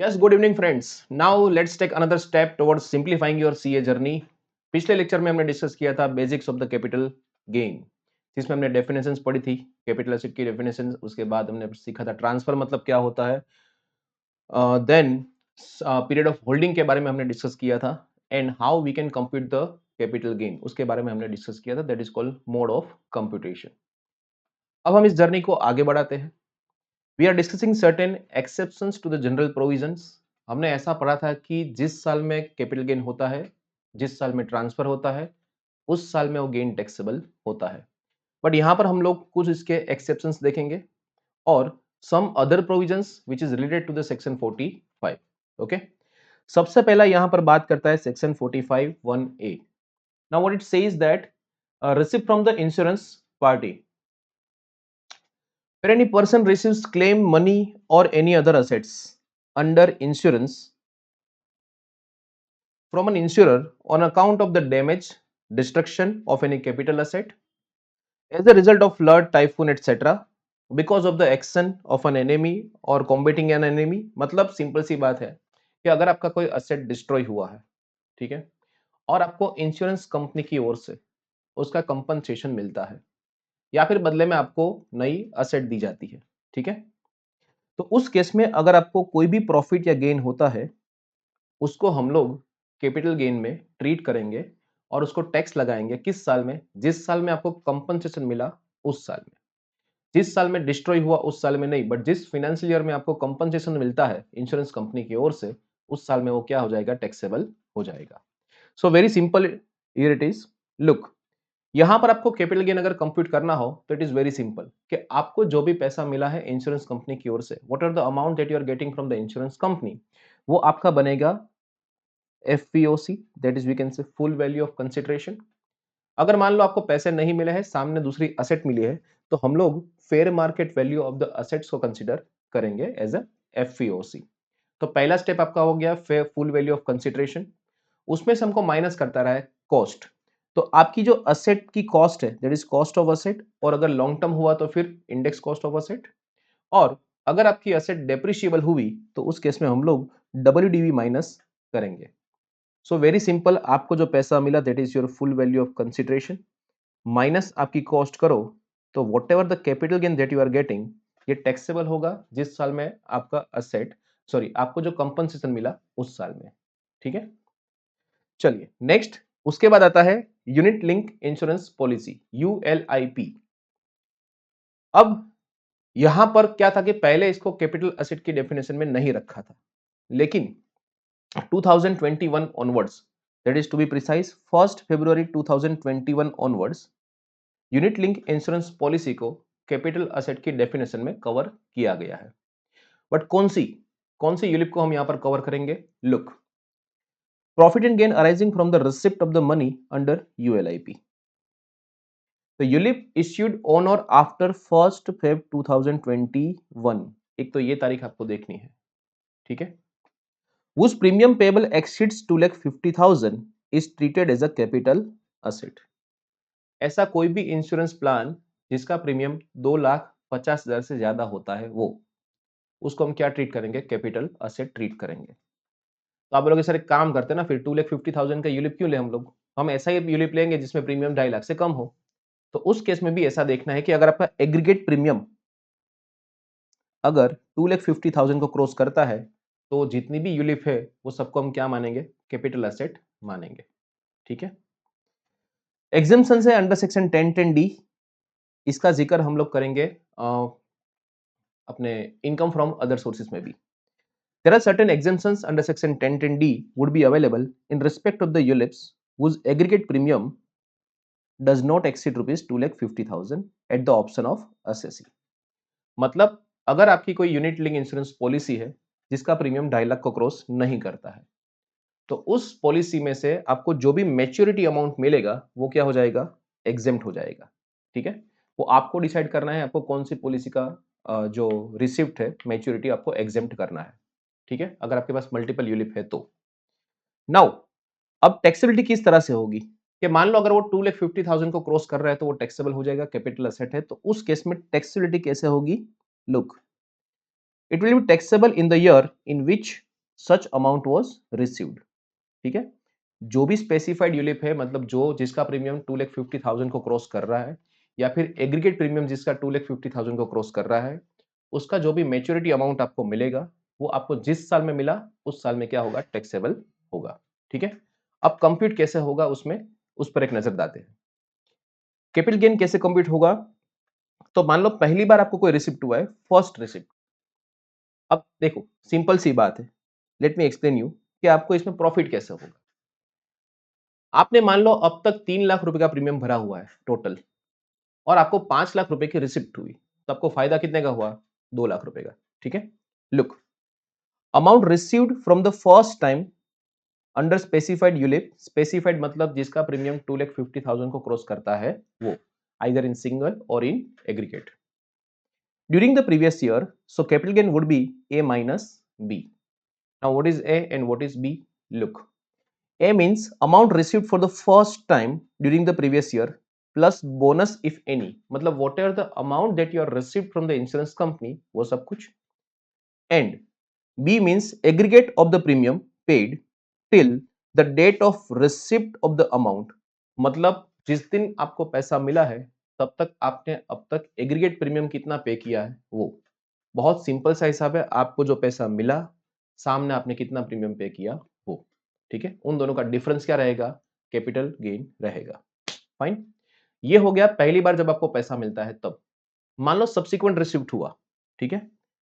Yes, good evening friends. Now let's take another step towards simplifying your CA journey. पिछले lecture में हमने discuss किया था basics of the capital gain, जिसमें हमने डेफिनेशंस पढ़ी थी, कैपिटल एसेट की डेफिनेशंस। उसके बाद हमने सीखा था ट्रांसफर मतलब क्या होता है, देन पीरियड ऑफ होल्डिंग के बारे में हमने डिस्कस किया था, and how we can compute the capital gain उसके बारे में हमने डिस्कस किया था, that is called mode of computation. अब हम इस जर्नी को आगे बढ़ाते हैं। We are discussing certain exceptions to the general provisions. हमने ऐसा पढ़ा था कि जिस साल में कैपिटल गेन होता है, जिस साल में ट्रांसफर होता है, उस साल में वो गेन टैक्सेबल होता है। बट यहाँ पर हम लोग कुछ इसके एक्सेप्शंस देखेंगे और some other provisions which is related to the section 45। Okay, सबसे पहला यहाँ पर बात करता है section 45 1A। Now what it says that receive from the insurance party where any person receives claim money or any other assets under insurance from an insurer on account of the damage, destruction of any capital asset as a result of flood, typhoon, etc. because of the action of an enemy or combating an enemy। मतलब simple सी बात है कि अगर आपका कोई asset destroy हुआ है, ठीक है, और आपको इंश्योरेंस कंपनी की ओर से उसका कंपनसेशन मिलता है या फिर बदले में आपको नई असेट दी जाती है, ठीक है, तो उस केस में अगर आपको कोई भी प्रॉफिट या गेन होता है, उसको हम लोग कैपिटल गेन में ट्रीट करेंगे और उसको टैक्स लगाएंगे किस साल में? जिस साल में आपको कंपनसेशन मिला उस साल में। जिस साल में डिस्ट्रॉय हुआ उस साल में नहीं, बट जिस फाइनेंशियल ईयर में आपको कंपनसेशन मिलता है इंश्योरेंस कंपनी की ओर से, उस साल में वो क्या हो जाएगा? टैक्सेबल हो जाएगा। So very simple here it is. Look, यहां पर आपको कैपिटल गेन अगर कंप्यूट करना हो तो इट इज वेरी सिंपल कि आपको जो भी पैसा मिला है इंश्योरेंस कंपनी की ओर से, what are the amount that you are getting from the insurance company, वो आपका बनेगा FPOC, that is we can say full value of consideration. अगर मान लो आपको पैसे नहीं मिले हैं, सामने दूसरी असेट मिली है, तो हम लोग fair market value of the assets को कंसिडर करेंगे एज अ एफपीओसी। तो पहला स्टेप आपका हो गया फुल वैल्यू ऑफ कंसिडरेशन। उसमें से हमको माइनस करता रहा है कॉस्ट। तो आपकी जो असेट की कॉस्ट है that is cost of asset, और अगर लॉन्ग टर्म हुआ तो फिर इंडेक्स कॉस्ट ऑफ असेट, और अगर आपकी असेट डेप्रिशिएबल हुई तो उस केस में हम लोग डब्ल्यूडीवी माइनस करेंगे। सो वेरी सिंपल, आपको जो पैसा मिला that is your full value of consideration minus आपकी कॉस्ट करो, तो whatever the capital gain that you are getting, ये टैक्सेबल होगा जिस साल में आपका असेट, सॉरी, आपको जो कंपनसेशन मिला उस साल में। ठीक है, चलिए नेक्स्ट, उसके बाद आता है यूनिट लिंक इंश्योरेंस पॉलिसी, यूएलआईपी। अब यहां पर क्या था कि पहले इसको कैपिटल एसेट की डेफिनेशन में नहीं रखा था, लेकिन 2021 onwards, that is to be precise 1 फरवरी 2021 onwards, unit link insurance policy को कैपिटल एसेट की डेफिनेशन में कवर किया गया है। बट कौन सी यूलिप को हम यहां पर कवर करेंगे? Look, profit and gain arising from the receipt of the money under ULIP. तो यूलिप इश्यूड ऑन और आफ्टर 1 फेब 2021, एक तो ये तारीख आपको देखनी है, ठीक है, whose premium payable exceeds 2,50,000 is treated as a capital asset। ऐसा कोई भी इंश्योरेंस प्लान जिसका प्रीमियम 2,50,000 से ज्यादा होता है, वो उसको हम क्या ट्रीट करेंगे? कैपिटल असेट ट्रीट करेंगे। तो आप बोलोगे सर एक काम करते हैं ना, फिर 2,50,000 का यूलिप क्यों ले हम लोग, हम ऐसा ही यूलिप लेंगे जिसमें प्रीमियम 2.5 लाख से कम हो। तो उस केस में भी ऐसा देखना है कि अगर आपका एग्रीगेट प्रीमियम अगर 2,50,000 को क्रॉस करता है, तो जितनी भी यूलिप है वो सबको हम क्या मानेंगे? कैपिटल एसेट मानेंगे। ठीक है, एग्जाम्पशन है अंडर सेक्शन 1010D, इसका जिक्र हम लोग करेंगे अपने इनकम फ्रॉम अदर सोर्सेज में भी। There are certain exemptions under section 1010D would be available in respect of the ULIPs whose aggregate premium does not exceed rupees 2,50,000 at the option of assessee। मतलब अगर आपकी कोई unit link insurance policy है जिसका premium 2.5 lakh को cross नहीं करता है, तो उस पॉलिसी में से आपको जो भी मैच्योरिटी अमाउंट मिलेगा वो क्या हो जाएगा? एग्जेम्प्ट हो जाएगा। ठीक है, वो आपको डिसाइड करना है आपको कौन सी पॉलिसी का जो रिसिप्ट है मैच्योरिटी आपको एग्जेम्प्ट करना है। ठीक है, अगर आपके पास मल्टीपल यूलिप है तो। नाउ अब टैक्सेबिलिटी किस तरह से होगी कि मान लो अगर वो 2,50,000 को क्रॉस कर रहा है तो वो टैक्सेबल हो जाएगा, कैपिटल एसेट है, तो उस केस में टैक्सेबिलिटी कैसे होगी? Look, it will be taxable in the year in which such amount was received. ठीक है, जो भी स्पेसिफाइड यूलिप है, मतलब जो जिसका प्रीमियम 2,50,000 को क्रॉस कर रहा है, या फिर एग्रीगेट प्रीमियम जिसका 2,50,000 को क्रॉस कर रहा है, उसका जो भी मैच्योरिटी अमाउंट आपको मिलेगा, वो आपको जिस साल में मिला उस साल में क्या होगा, टैक्सेबल होगा। ठीक है, अब कंप्यूट कैसे होगा उसमें, उस पर एक नजर डालते हैं। कैपिटल गेन कैसे कंप्यूट होगा, तो मान लो पहली बार आपको कोई रिसिप्ट हुआ है, फर्स्ट रिसिप्ट। अब देखो सिंपल सी बात है, लेट मी एक्सप्लेन यू कि आपको इसमें प्रॉफिट कैसे होगा। आपने मान लो अब तक 3 लाख रुपए का प्रीमियम भरा हुआ है टोटल, और आपको 5 लाख रुपए की रिसिप्ट हुई, तो आपको फायदा कितने का हुआ, 2 लाख रुपए का। ठीक है, look, amount received from the first time under specified ULIP, specified मतलब जिसका प्रीमियम 2,50,000 को क्रॉस करता है वो, आइदर इन सिंगल और in aggregate during the previous year. So capital gain would be A minus B. Now what is A and what is B? Look, A means amount received for the first time during the previous year plus bonus if any, मतलब whatever the amount that you are received from the insurance company वो सब कुछ, and B means aggregate of the premium paid till the date of receipt of the amount, मतलब जिस दिन आपको पैसा मिला है तब तक आपने अब तक एग्रीगेट प्रीमियम कितना पे किया है वो। बहुत सिंपल सा हिसाब है, आपको जो पैसा मिला सामने आपने कितना प्रीमियम पे किया वो। ठीक है, उन दोनों का डिफरेंस क्या रहेगा, कैपिटल गेन रहेगा। फाइन, ये हो गया पहली बार जब आपको पैसा मिलता है तब। मान लो सब्सिक्वेंट रिसिप्ट हुआ। ठीक है,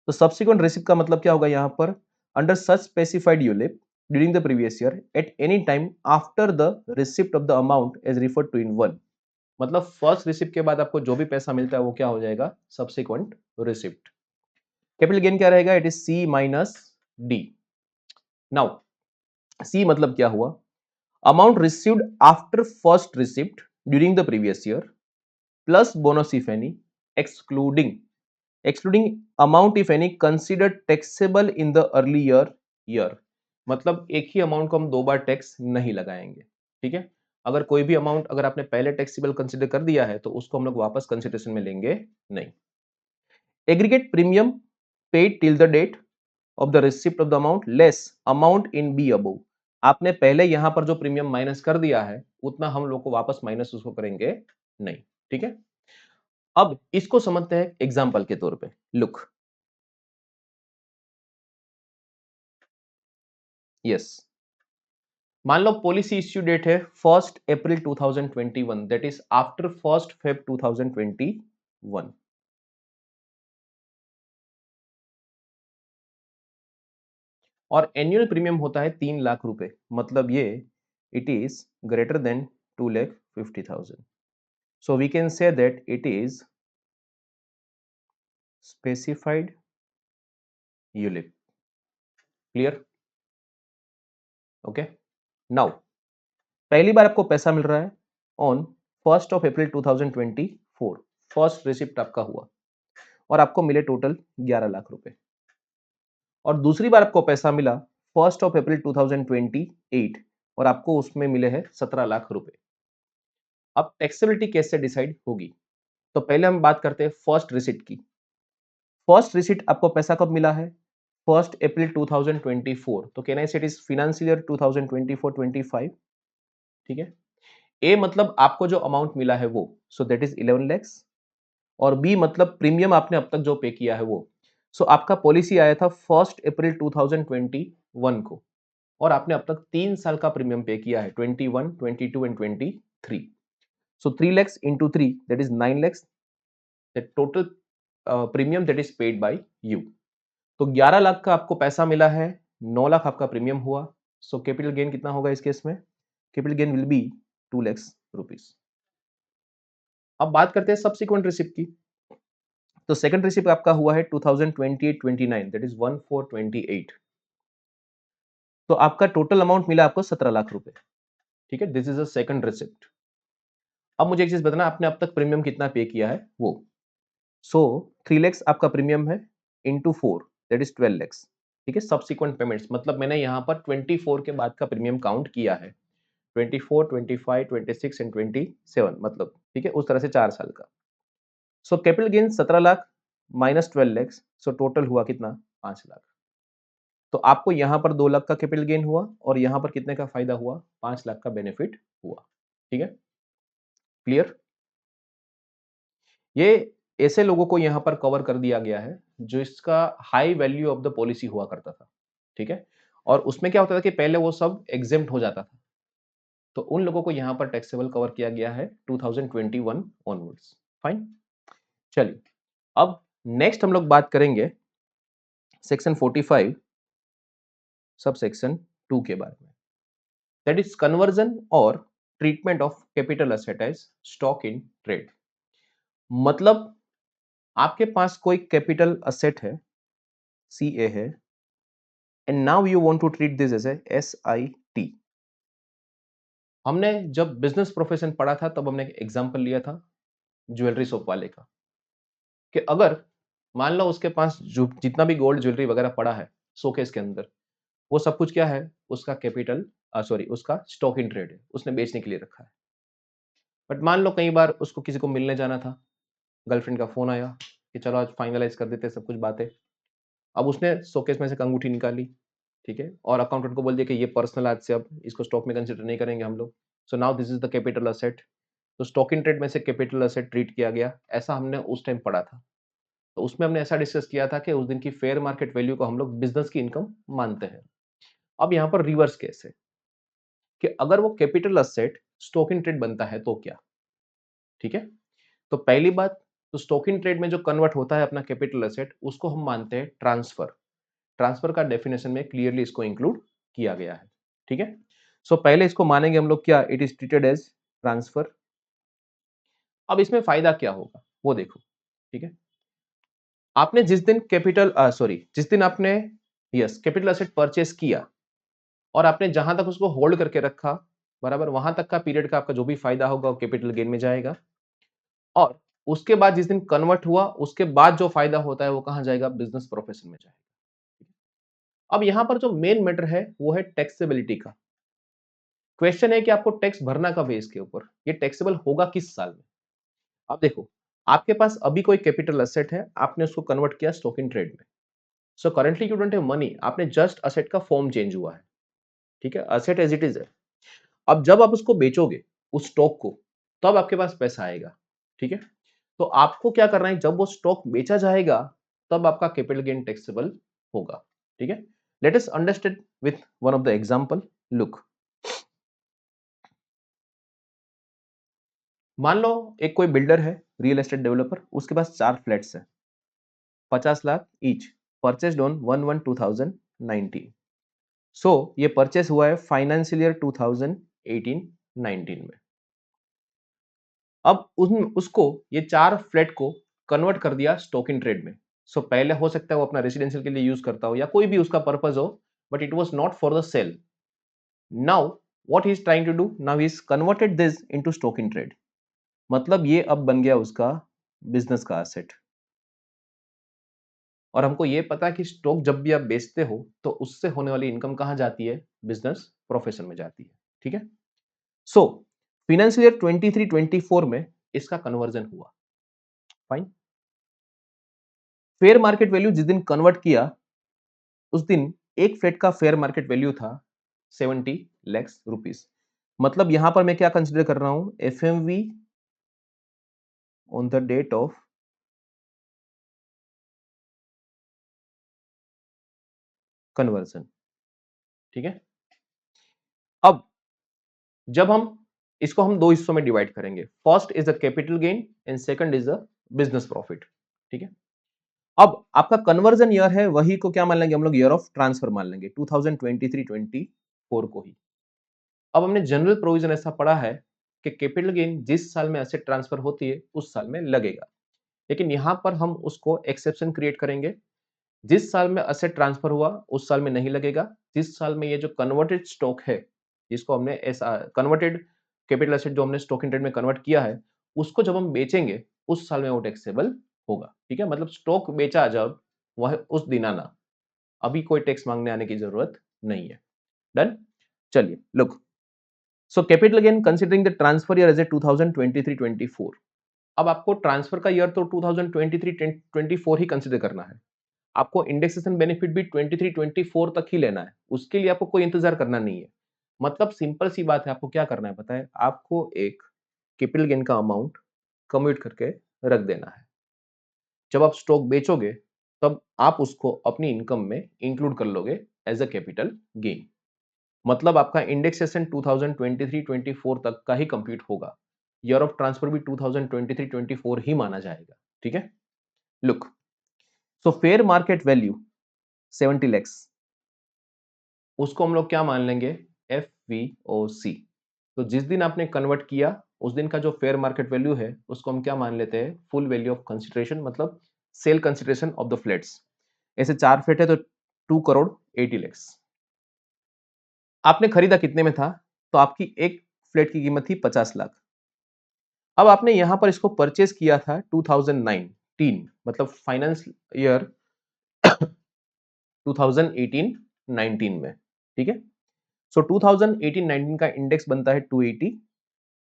तो सब्सिक्वेंट रिसिप्ट का मतलब क्या होगा, यहां पर under such specified ULIP during the previous year at any time after the receipt of the amount as referred to in one, मतलब फर्स्ट रिसिप्ट के बाद आपको जो भी पैसा मिलता है वो क्या हो जाएगा, सब्सिक्वेंट रिसिप्ट। कैपिटल गेन क्या रहेगा, it is C minus D. Now C मतलब क्या हुआ, amount received after first receipt during the previous year plus bonus if any, excluding excluding amount if any considered taxable in the earlier year, मतलब एक ही amount को हम दो बार tax नहीं लगाएंगे। ठीक है, अगर कोई भी अमाउंट अगर आपने पहले टैक्सेबल कंसिडर कर दिया है तो उसको हम लोग वापस कंसिडरेशन में लेंगे नहीं। Aggregate premium paid till the date of the receipt of the amount less amount in B above, आपने पहले यहां पर जो प्रीमियम माइनस कर दिया है उतना हम लोग को वापस माइनस उसको करेंगे नहीं। ठीक है, अब इसको समझते हैं एग्जांपल के तौर पे। लुक, यस, मान लो पॉलिसी इश्यू डेट है 1 अप्रैल 2021, दैट इज आफ्टर 1 फेब 2021, और एनुअल प्रीमियम होता है 3 लाख रुपए, मतलब ये it is greater than 2,50,000, so we can say that it is specified ULIP. Clear? Okay. Now पहली बार आपको पैसा मिल रहा है ऑन 1 अप्रैल 2024, फर्स्ट रिसिप्ट आपका हुआ और आपको मिले टोटल 11 लाख रुपए, और दूसरी बार आपको पैसा मिला 1 अप्रैल 2028 और आपको उसमें मिले हैं 17 लाख रुपए। अब टैक्सेबिलिटी कैसे डिसाइड होगी, तो पहले हम बात करते हैं फर्स्ट रिसिप्ट की। फर्स्ट रिसिप्ट आपको पैसा कब मिला है, 1 अप्रैल 2024, तो कैन आई से इट इज फाइनेंशियल ईयर 2024-25। ठीक है, ए मतलब आपको जो अमाउंट मिला है वो, सो दैट इज 11 लैक्स, और बी मतलब प्रीमियम आपने अब तक जो पे किया है वो। सो आपका पॉलिसी आया था 1 अप्रैल 2021 को, और आपने अब तक 3 साल का प्रीमियम पे किया है, 21, 22 and 23। So 3 lakhs into 3 that is 9 lakhs, the total premium that is paid by you. तो 11 लाख का आपको पैसा मिला है, 9 लाख आपका प्रीमियम हुआ, सो कैपिटल गेन कितना होगा इस केस में, capital gain will be 2 lakhs rupees. अब बात करते हैं सब्सिक्वेंट रिसिप्ट की। तो सेकंड रिसिप्ट आपका हुआ है 2028-29, दैट इज 1428, तो आपका टोटल अमाउंट मिला आपको 17 लाख रुपए। ठीक है, this is a second receipt. अब मुझे एक चीज बताना, आपने अब तक प्रीमियम कितना पे किया है वो। सो 3 लैक्स आपका प्रीमियम है इंटू 4 दैट इज 12 लैक्स। ठीक है, सब्सिक्वेंट पेमेंट्स मतलब मैंने यहाँ पर 24 के बाद का प्रीमियम काउंट किया है, 24, 25, 26 एंड 27, मतलब ठीक है उस तरह से 4 साल का। सो capital gain 17 lakh minus 12 lakhs, so total हुआ कितना, 5 लाख। तो आपको यहां पर 2 लाख का कैपिटल गेन हुआ और यहां पर कितने का फायदा हुआ, 5 लाख का बेनिफिट हुआ। ठीक है, क्लियर। ये ऐसे लोगों को यहां पर कवर कर दिया गया है जो इसका high value of the policy हुआ करता था। ठीक है, और उसमें क्या होता था कि पहले वो सब एग्जेम्प्ट हो जाता था, तो उन लोगों को यहां पर टैक्सेबल कवर किया गया है 2021 ऑनवर्ड्स। फाइन, चलिए अब नेक्स्ट हम लोग बात करेंगे सेक्शन 45 सब सेक्शन 2 के बारे में, दैट इज कन्वर्जन और treatment of capital asset as stock in trade. मतलब आपके पास कोई कैपिटल एसेट है, सीए है, and now you want to treat this as a SIT. हमने जब बिजनेस प्रोफेशन पढ़ा था तब हमने एक एग्जांपल लिया था ज्वेलरी शॉप वाले का, कि अगर मान लो उसके पास जो जितना भी गोल्ड ज्वेलरी वगैरह पड़ा है शोकेस के अंदर, वो सब कुछ क्या है, उसका कैपिटल सॉरी उसका स्टॉक इन ट्रेड है, उसने बेचने के लिए रखा है। बट मान लो कई बार उसको किसी को मिलने जाना था, गर्लफ्रेंड का फोन आया कि चलो आज फाइनलाइज कर देते हैं सब कुछ बातें। अब उसने शोकेस में से एक अंगूठी निकाली, ठीक है, और अकाउंटेंट को बोल दिया कि ये पर्सनल, आज से अब इसको स्टॉक में कंसिडर नहीं करेंगे हम लोग। So now this is the capital asset. तो स्टॉक इन ट्रेड में से कैपिटल असेट ट्रीट किया गया, ऐसा हमने उस टाइम पढ़ा था। तो उसमें हमने ऐसा डिस्कस किया था कि उस दिन की फेयर मार्केट वैल्यू को हम लोग बिजनेस की इनकम मानते हैं। अब यहाँ पर रिवर्स केस है कि अगर वो capital asset stock in trade बनता है तो क्या। ठीक है, तो पहली बात, तो स्टॉक इन ट्रेड में जो कन्वर्ट होता है अपना कैपिटल असेट, उसको हम मानते हैं ट्रांसफर। ट्रांसफर का डेफिनेशन में क्लियरली इसको इंक्लूड किया गया है। ठीक है, सो पहले इसको मानेंगे हम लोग क्या, it is treated as transfer. अब इसमें फायदा क्या होगा वो देखो। ठीक है, आपने जिस दिन कैपिटल जिस दिन आपने यस कैपिटल असेट परचेस किया और आपने जहां तक उसको होल्ड करके रखा, बराबर, वहां तक का पीरियड का आपका जो भी फायदा होगा वो कैपिटल गेन में जाएगा। और उसके बाद जिस दिन कन्वर्ट हुआ उसके बाद जो फायदा होता है वो कहां जाएगा, बिजनेस प्रोफेशन में जाएगा। अब यहां पर जो मेन मैटर है वो है टैक्सेबिलिटी का। क्वेश्चन है कि आपको टैक्स भरना कब है इसके ऊपर, ये टैक्सेबल होगा किस साल में। अब देखो, आपके पास अभी कोई कैपिटल असेट है, आपने उसको कन्वर्ट किया स्टॉक इन ट्रेड में। So currently you don't have money, आपने जस्ट असेट का फॉर्म चेंज हुआ है। ठीक है, असेट एज इट इज है। अब जब आप उसको बेचोगे उस स्टॉक को, तब आपके पास पैसा आएगा। ठीक है, तो आपको क्या करना है, जब वो स्टॉक बेचा जाएगा तब आपका कैपिटल गेन टैक्सेबल होगा। ठीक है, let us understand with one of the example. Look, मान लो एक कोई बिल्डर है, रियल एस्टेट डेवलपर, उसके पास 4 फ्लैट्स हैं, 50 लाख ईच, परचेस्ड ऑन 1/1/2019। सो ये परचेस हुआ है फाइनेंशियल ईयर 2018-19 में। अब उसको ये 4 फ्लैट को कन्वर्ट कर दिया स्टॉक इन ट्रेड में। सो पहले हो सकता है वो अपना रेसिडेंशियल के लिए यूज करता हो या कोई भी उसका पर्पस हो, but it was not for the sale. Now what he is trying to do, now he is converted this into stock in trade. मतलब ये अब बन गया उसका बिजनेस का एसेट। और हमको ये पता है कि स्टॉक जब भी आप बेचते हो तो उससे होने वाली इनकम कहां जाती है, बिजनेस प्रोफेशन में जाती है। ठीक है, सो फाइनेंशियल ईयर 23-24 में इसका कन्वर्जन हुआ। फाइन, फेयर मार्केट वैल्यू जिस दिन कन्वर्ट किया उस दिन एक फ्लैट का फेयर मार्केट वैल्यू था 70 लाख रुपीस। मतलब यहां पर मैं क्या कंसीडर कर रहा हूं, FMV on the date of conversion. ठीक है, अब जब हम इसको हम दो हिस्सों में डिवाइड करेंगे, first is the capital gain and second is the business profit. ठीक है, अब आपका कन्वर्जन ईयर है, वही को क्या मान लेंगे हम लोग, ईयर ऑफ ट्रांसफर मान लेंगे, 2023-24 को ही। अब हमने जनरल प्रोविजन ऐसा पढ़ा है कि कैपिटल गेन जिस साल में एसेट ट्रांसफर होती है उस साल में लगेगा, लेकिन यहां पर हम उसको एक्सेप्शन क्रिएट करेंगे। जिस साल में एसेट ट्रांसफर हुआ उस साल में नहीं लगेगा, जिस साल में ये जो कन्वर्टेड स्टॉक है, जिसको हमने ऐसा कन्वर्टेड कैपिटल एसेट जो हमने स्टॉक इन ट्रेड में कन्वर्ट किया है, उसको जब हम बेचेंगे उस साल में वो टैक्सेबल होगा। ठीक है, मतलब स्टॉक बेचा जब, वह उस दिन आना, अभी कोई टैक्स मांगने आने की जरूरत नहीं है। डन, चलिए look, so capital gain considering the transfer year as a 2023-24। अब आपको ट्रांसफर का ईयर तो 2023-24 ही कंसीडर करना है। आपको इंडेक्सेशन बेनिफिट भी 23 24 तक ही लेना है, उसके लिए आपको कोई इंतजार करना नहीं है। मतलब सिंपल सी बात है, आपको क्या करना है पता है? आपको एक कैपिटल गेन का अमाउंट कम्यूट करके रख देना है। जब आप स्टॉक बेचोगे तब आप उसको अपनी इनकम में इंक्लूड कर लोगे एज अ कैपिटल गेन। मतलब आपका इंडेक्सेशन 2023-24 तक का ही कंप्यूट होगा। ईयर ऑफ ट्रांसफर भी 2023-24 ही माना जाएगा। ठीक है? Look, so fair market value 70 lakhs, उसको हम लोग क्या मान लेंगे? एफ वी ओ सी। तो जिस दिन आपने कन्वर्ट किया उस दिन का जो फेयर मार्केट वैल्यू है उसको हम क्या मान लेते हैं? फुल वैल्यू ऑफ कंसिडरेशन, मतलब sale consideration of the flats. ऐसे 4 फ्लैट है तो 2 करोड़ 80 लैक्स। आपने खरीदा कितने में था? तो आपकी एक फ्लैट की कीमत थी 50 लाख। अब आपने यहां पर इसको परचेज किया था 2019, मतलब फाइनेंस ईयर 2018-19 में। ठीक है? सो 2018-19 का इंडेक्स बनता है 280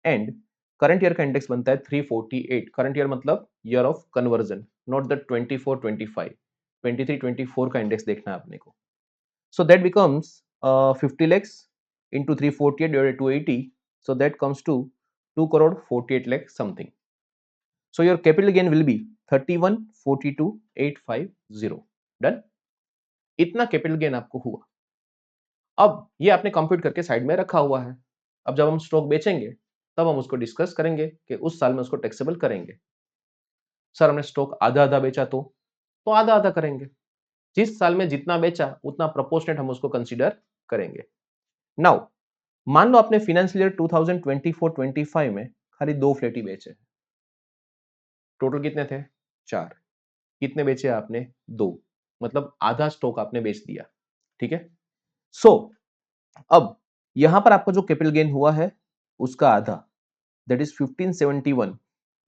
एंड करंट ईयर का इंडेक्स बनता है 348। करंट ईयर मतलब year of conversion, not the 24-25। 23-24 का इंडेक्स देखना है अपने को। So that becomes 50 lakhs into 348 divided 280, so that comes to 2 crore 48 lakh something. So your capital gain will be 31,42,850. Done? इतना कैपिटल गेन आपको हुआ। अब ये आपने कंप्यूट करके साइड में रखा हुआ है। अब जब हम स्टॉक बेचेंगे तब हम उसको डिस्कस करेंगे कि उस साल में उसको टैक्सेबल करेंगे। सर हमने स्टॉक आधा आधा बेचा तो आधा आधा करेंगे। जिस साल में जितना बेचा उतना प्रोपोर्शनेट हम उसको कंसीडर करेंगे। नाउ मान लो आपने फाइनेंशियल ईयर 2024-25 में खाली 2 फ्लैट ही बेचे। टोटल कितने थे? 4। कितने बेचे आपने? 2। मतलब आधा स्टॉक आपने बेच दिया। ठीक है? सो अब यहां पर आपका जो कैपिटल गेन हुआ है उसका आधा, दैट इज 1571,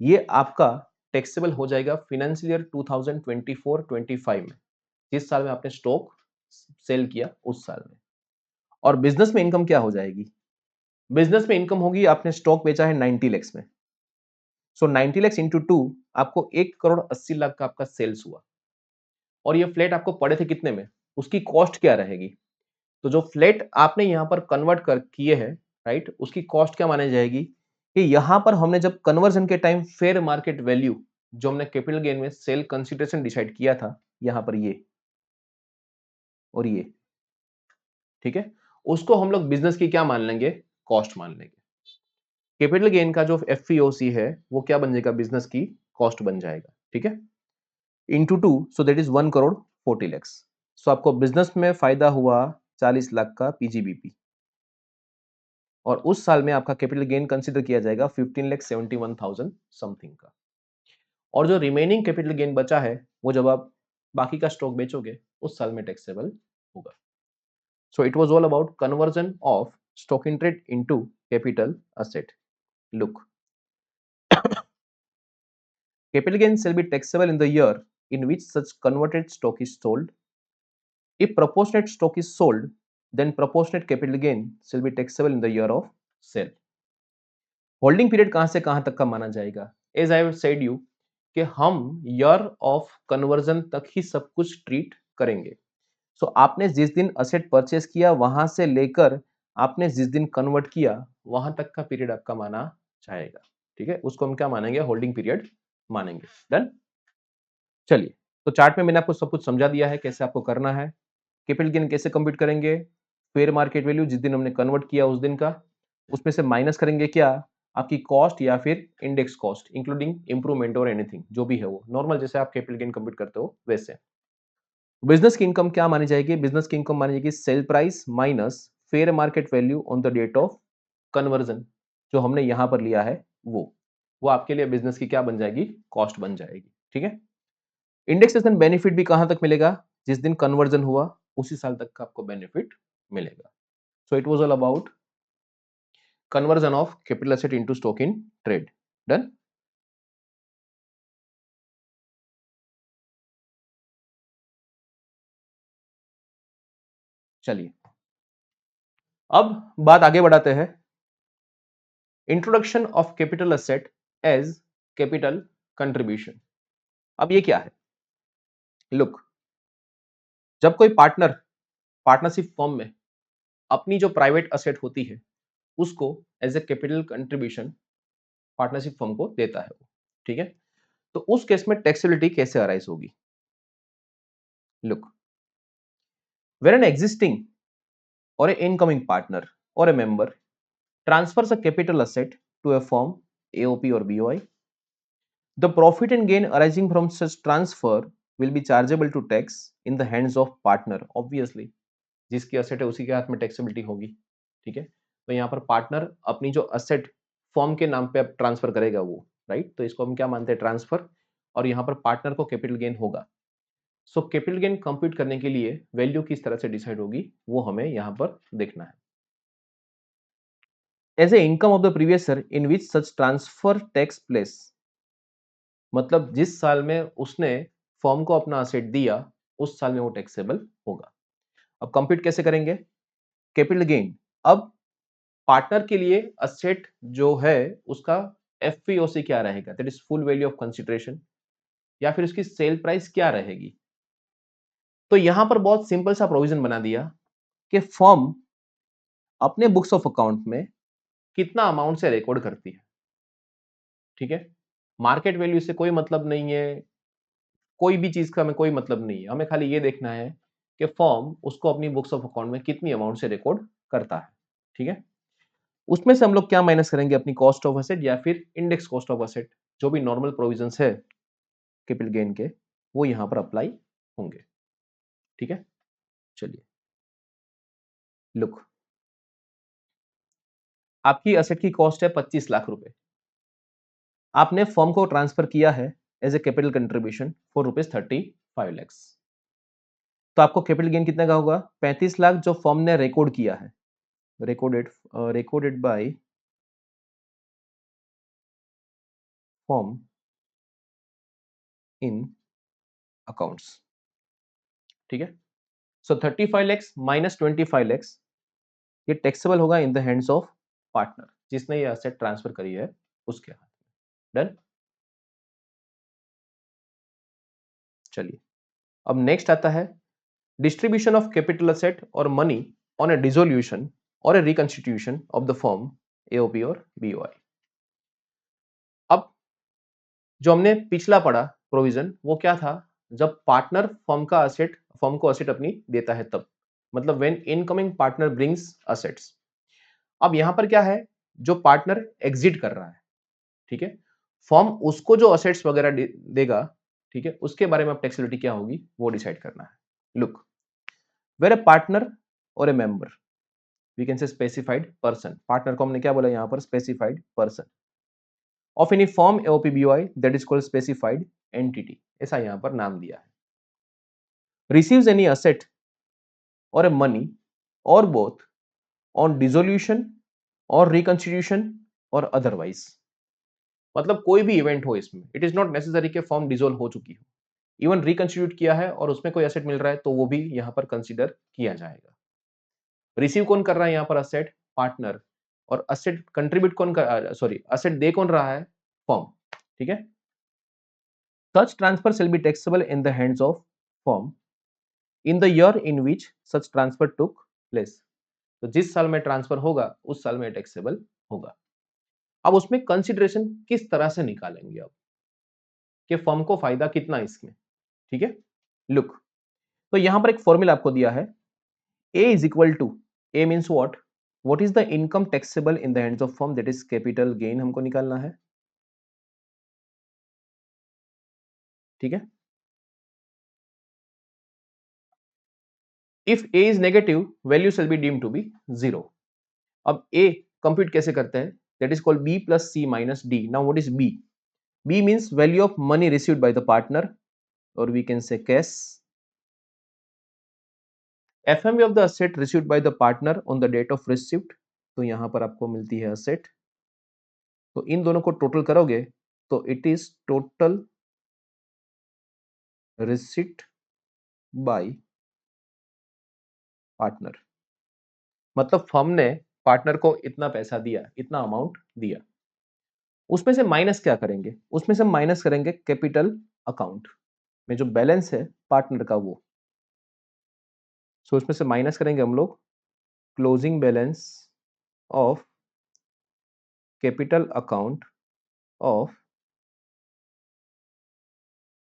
ये आपका टैक्सेबल हो जाएगा फाइनेंशियल ईयर 2024-25 में, जिस साल में आपने स्टॉक सेल किया उस साल में। और बिजनेस में इनकम क्या हो जाएगी? बिजनेस में इनकम होगी, आपने स्टॉक बेचा है 90 लैक्स में। सो 90 लैक्स इंटू 2, आपको 1 करोड़ 80 लाख का आपका सेल्स हुआ। और ये फ्लैट आपको पड़े थे कितने में? उसकी कॉस्ट क्या रहेगी? तो जो फ्लैट आपने यहां पर कन्वर्ट कर किए हैं, राइट, उसकी कॉस्ट क्या मानी जाएगी? कि यहां पर हमने जब कन्वर्जन के टाइम फेयर मार्केट वैल्यू जो हमने कैपिटल गेन में सेल कंसीडरेशन डिसाइड किया था, यहां पर ये और ये, ठीक है, उसको हम लोग बिजनेस की क्या मान लेंगे? कॉस्ट मान लेंगे। कैपिटल गेन का जो एफईओसी है वो क्या बन जाएगा? बिजनेस की कॉस्ट बन जाएगा। ठीक है? Into 2, so that is 1 crore 40 lakhs. So आपको बिजनेस में फायदा हुआ 40 लाख का पीजीबीपी। और उस साल में आपका कैपिटल गेन कंसीडर किया जाएगा 15,71,000 समथिंग का। और जो रिमेनिंग कैपिटल गेन बचा है वो जब आप बाकी का स्टॉक बेचोगे उस साल में टैक्सेबल होगा। So it was all about conversion of stock in trade into capital asset. Look, capital gain shall be taxable in the year in which such converted stock is sold. If proportionate stock is sold, then proportionate capital gain shall be taxable in the year of sale. Holding period कहां से कहां तक का माना जाएगा? As I said you कि हम year of conversion तक ही सब कुछ ट्रीट करेंगे। सो आपने जिस दिन असेट परचेस किया वहां से लेकर आपने जिस दिन कन्वर्ट किया वहां तक का पीरियड आपका माना जाएगा। ठीक है? उसको हम क्या मानेंगे? होल्डिंग पीरियड मानेंगे। डन? चलिए, तो चार्ट में मैंने आपको सब कुछ समझा दिया है कैसे आपको करना है। कैपिटल गेन कैसे कंप्यूट करेंगे? फेयर मार्केट वैल्यू जिस दिन हमने कन्वर्ट किया उस दिन का, उसमें से माइनस करेंगे क्या? आपकी कॉस्ट या फिर इंडेक्स कॉस्ट इंक्लूडिंग इंप्रूवमेंट और एनीथिंग जो भी है वो नॉर्मल जैसे आप कैपिटल गेन कंप्यूट करते हो वैसे। बिजनेस की इनकम क्या मानी जाएगी? बिजनेस की इनकम मानी जाएगी sale price minus fair market value on the date of conversion, जो हमने यहां पर लिया है वो आपके लिए बिजनेस की क्या बन जाएगी? कॉस्ट बन जाएगी। ठीक है? इंडेक्सेशन बेनिफिट भी कहां तक मिलेगा? जिस दिन कन्वर्जन हुआ उसी साल तक का आपको बेनिफिट मिलेगा। So it was all about conversion of capital asset into stock in trade. Done? चलिए, अब बात आगे बढ़ाते हैं। Introduction of capital asset as capital contribution. अब ये क्या है? लुक, जब कोई पार्टनरशिप फॉर्म में अपनी जो प्राइवेट असेट होती है उसको as a capital contribution partnership firm को देता है वो, ठीक है। तो उस केस में टैक्सेबिलिटी कैसे अराइज होगी? Look, where an existing or a incoming partner or a member transfers a capital asset to a firm AOP or BOI, the profit and gain arising from such transfer will be chargeable to tax in the hands of partner, obviously जिसकी asset है उसी के हाथ में taxability होगी, ठीक है। तो यहाँ पर पार्टनर अपनी जो असेट फर्म के नाम पे अब ट्रांसफर करेगा वो, राइट। तो इसको हम क्या मानते हैं? ट्रांसफर। और यहाँ पर पार्टनर को कैपिटल गेन होगा। सो कैपिटल गेन कंप्यूट करने के लिए वैल्यू किस तरह से डिसाइड होगी वो हमें यहाँ पर देखना है। As a income of the previous year in which such transfer takes place, मतलब जिस साल में उसने फर्म को अपना असेट दिया उस साल में वो टैक्सेबल होगा। अब कंप्यूट कैसे करेंगे? कैपिटल गेन, अब पार्टनर के लिए असेट जो है उसका एफपीओसी क्या रहेगा, that is full value of consideration, या फिर उसकी सेल प्राइस क्या रहेगी। तो यहां पर बहुत सिंपल सा प्रोविजन बना दिया कि फर्म अपने बुक्स ऑफ अकाउंट में कितना अमाउंट से रिकॉर्ड करती है, ठीक है। मार्केट वैल्यू से कोई मतलब नहीं है, कोई भी चीज का हमें कोई मतलब नहीं है, हमें खाली ये देखना है कि फर्म उसको अपनी बुक्स ऑफ अकाउंट में कितनी अमाउंट से रिकॉर्ड करता है, ठीक है। उसमें से हम लोग क्या माइनस करेंगे? अपनी कॉस्ट ऑफ एसेट या फिर इंडेक्स कॉस्ट ऑफ एसेट, जो भी नॉर्मल प्रोविजंस है कैपिटल गेन के वो यहां पर अप्लाई होंगे, ठीक है। चलिए, लुक, आपकी असेट की कॉस्ट है 25 लाख रुपए, आपने फर्म को ट्रांसफर किया है as a capital contribution for ₹35 lakh. तो आपको कैपिटल गेन कितने का होगा? 35 लाख जो फर्म ने रिकॉर्ड किया है, recorded by firm in accounts, ठीक है। सो 35 लाख माइनस 25 लाख ये टैक्सेबल होगा इन द हैंड्स ऑफ पार्टनर, जिसने ये असेट ट्रांसफर करी है उसके हाथ में। डन। चलिए, अब नेक्स्ट आता है डिस्ट्रीब्यूशन ऑफ कैपिटल असेट और मनी ऑन ए डिसोल्यूशन और a reconstitution of the firm AOP और बीओआई। अब जो हमने पिछला पढ़ा प्रोविजन वो क्या था? जब पार्टनर फर्म को असेट अपनी देता है तब, मतलब when incoming partner brings assets. अब यहां पर क्या है? जो पार्टनर एग्जिट कर रहा है, ठीक है, फर्म उसको जो असेट्स वगैरह देगा, ठीक है, उसके बारे में अब टैक्सेबिलिटी क्या होगी वो डिसाइड करना है। Look, where a partner or a member, we can say specified person, partner को हमने क्या बोला यहां पर? Specified person of any firm AOP BOI that is called specified entity, ऐसा यहां पर नाम दिया है। रिसीव्स एनी असेट और ए मनी और बोथ ऑन डिसोल्यूशन और रिकंस्टिट्यूशन और अदरवाइज, मतलब कोई भी इवेंट हो इसमें, इट इज नॉट नेसेसरी कि फॉर्म डिसोल्व हो चुकी हो, इवन रिकंस्टिट्यूट किया है और उसमें कोई एसेट मिल रहा है तो वो भी यहां पर कंसीडर किया जाएगा। रिसीव कौन कर रहा है यहां पर? Asset, partner. और असेट कंट्रीब्यूट कौन कर, सॉरी, असेट दे कौन रहा है? फॉर्म, ठीक है। सच transfer shall be taxable in the hands of firm in the year in which such transfer took place, तो जिस साल में ट्रांसफर होगा उस साल में टैक्सेबल होगा। अब उसमें कंसिडरेशन किस तरह से निकालेंगे अब कि फर्म को फायदा कितना इसमें, ठीक है। लुक, तो यहां पर एक फॉर्मूला आपको दिया है, A is equal to, A means what is the income taxable in the hands of firm, that is capital gain हमको निकालना है, ठीक है। If A is negative, value shall be deemed to be 0। अब A compute कैसे करते हैं? That is called B plus C minus D। Now what is B? B means value of money received by the partner, or we can say cash। FMV of the asset received by the partner on the date of receipt, तो यहां पर आपको मिलती है asset, तो इन दोनों को total करोगे तो it is total receipt bye partner, मतलब फर्म ने पार्टनर को इतना पैसा दिया, इतना अमाउंट दिया, उसमें से माइनस क्या करेंगे? उसमें से माइनस करेंगे कैपिटल अकाउंट में जो बैलेंस है पार्टनर का वो, सो इसमें से माइनस करेंगे हम लोग closing balance of capital account of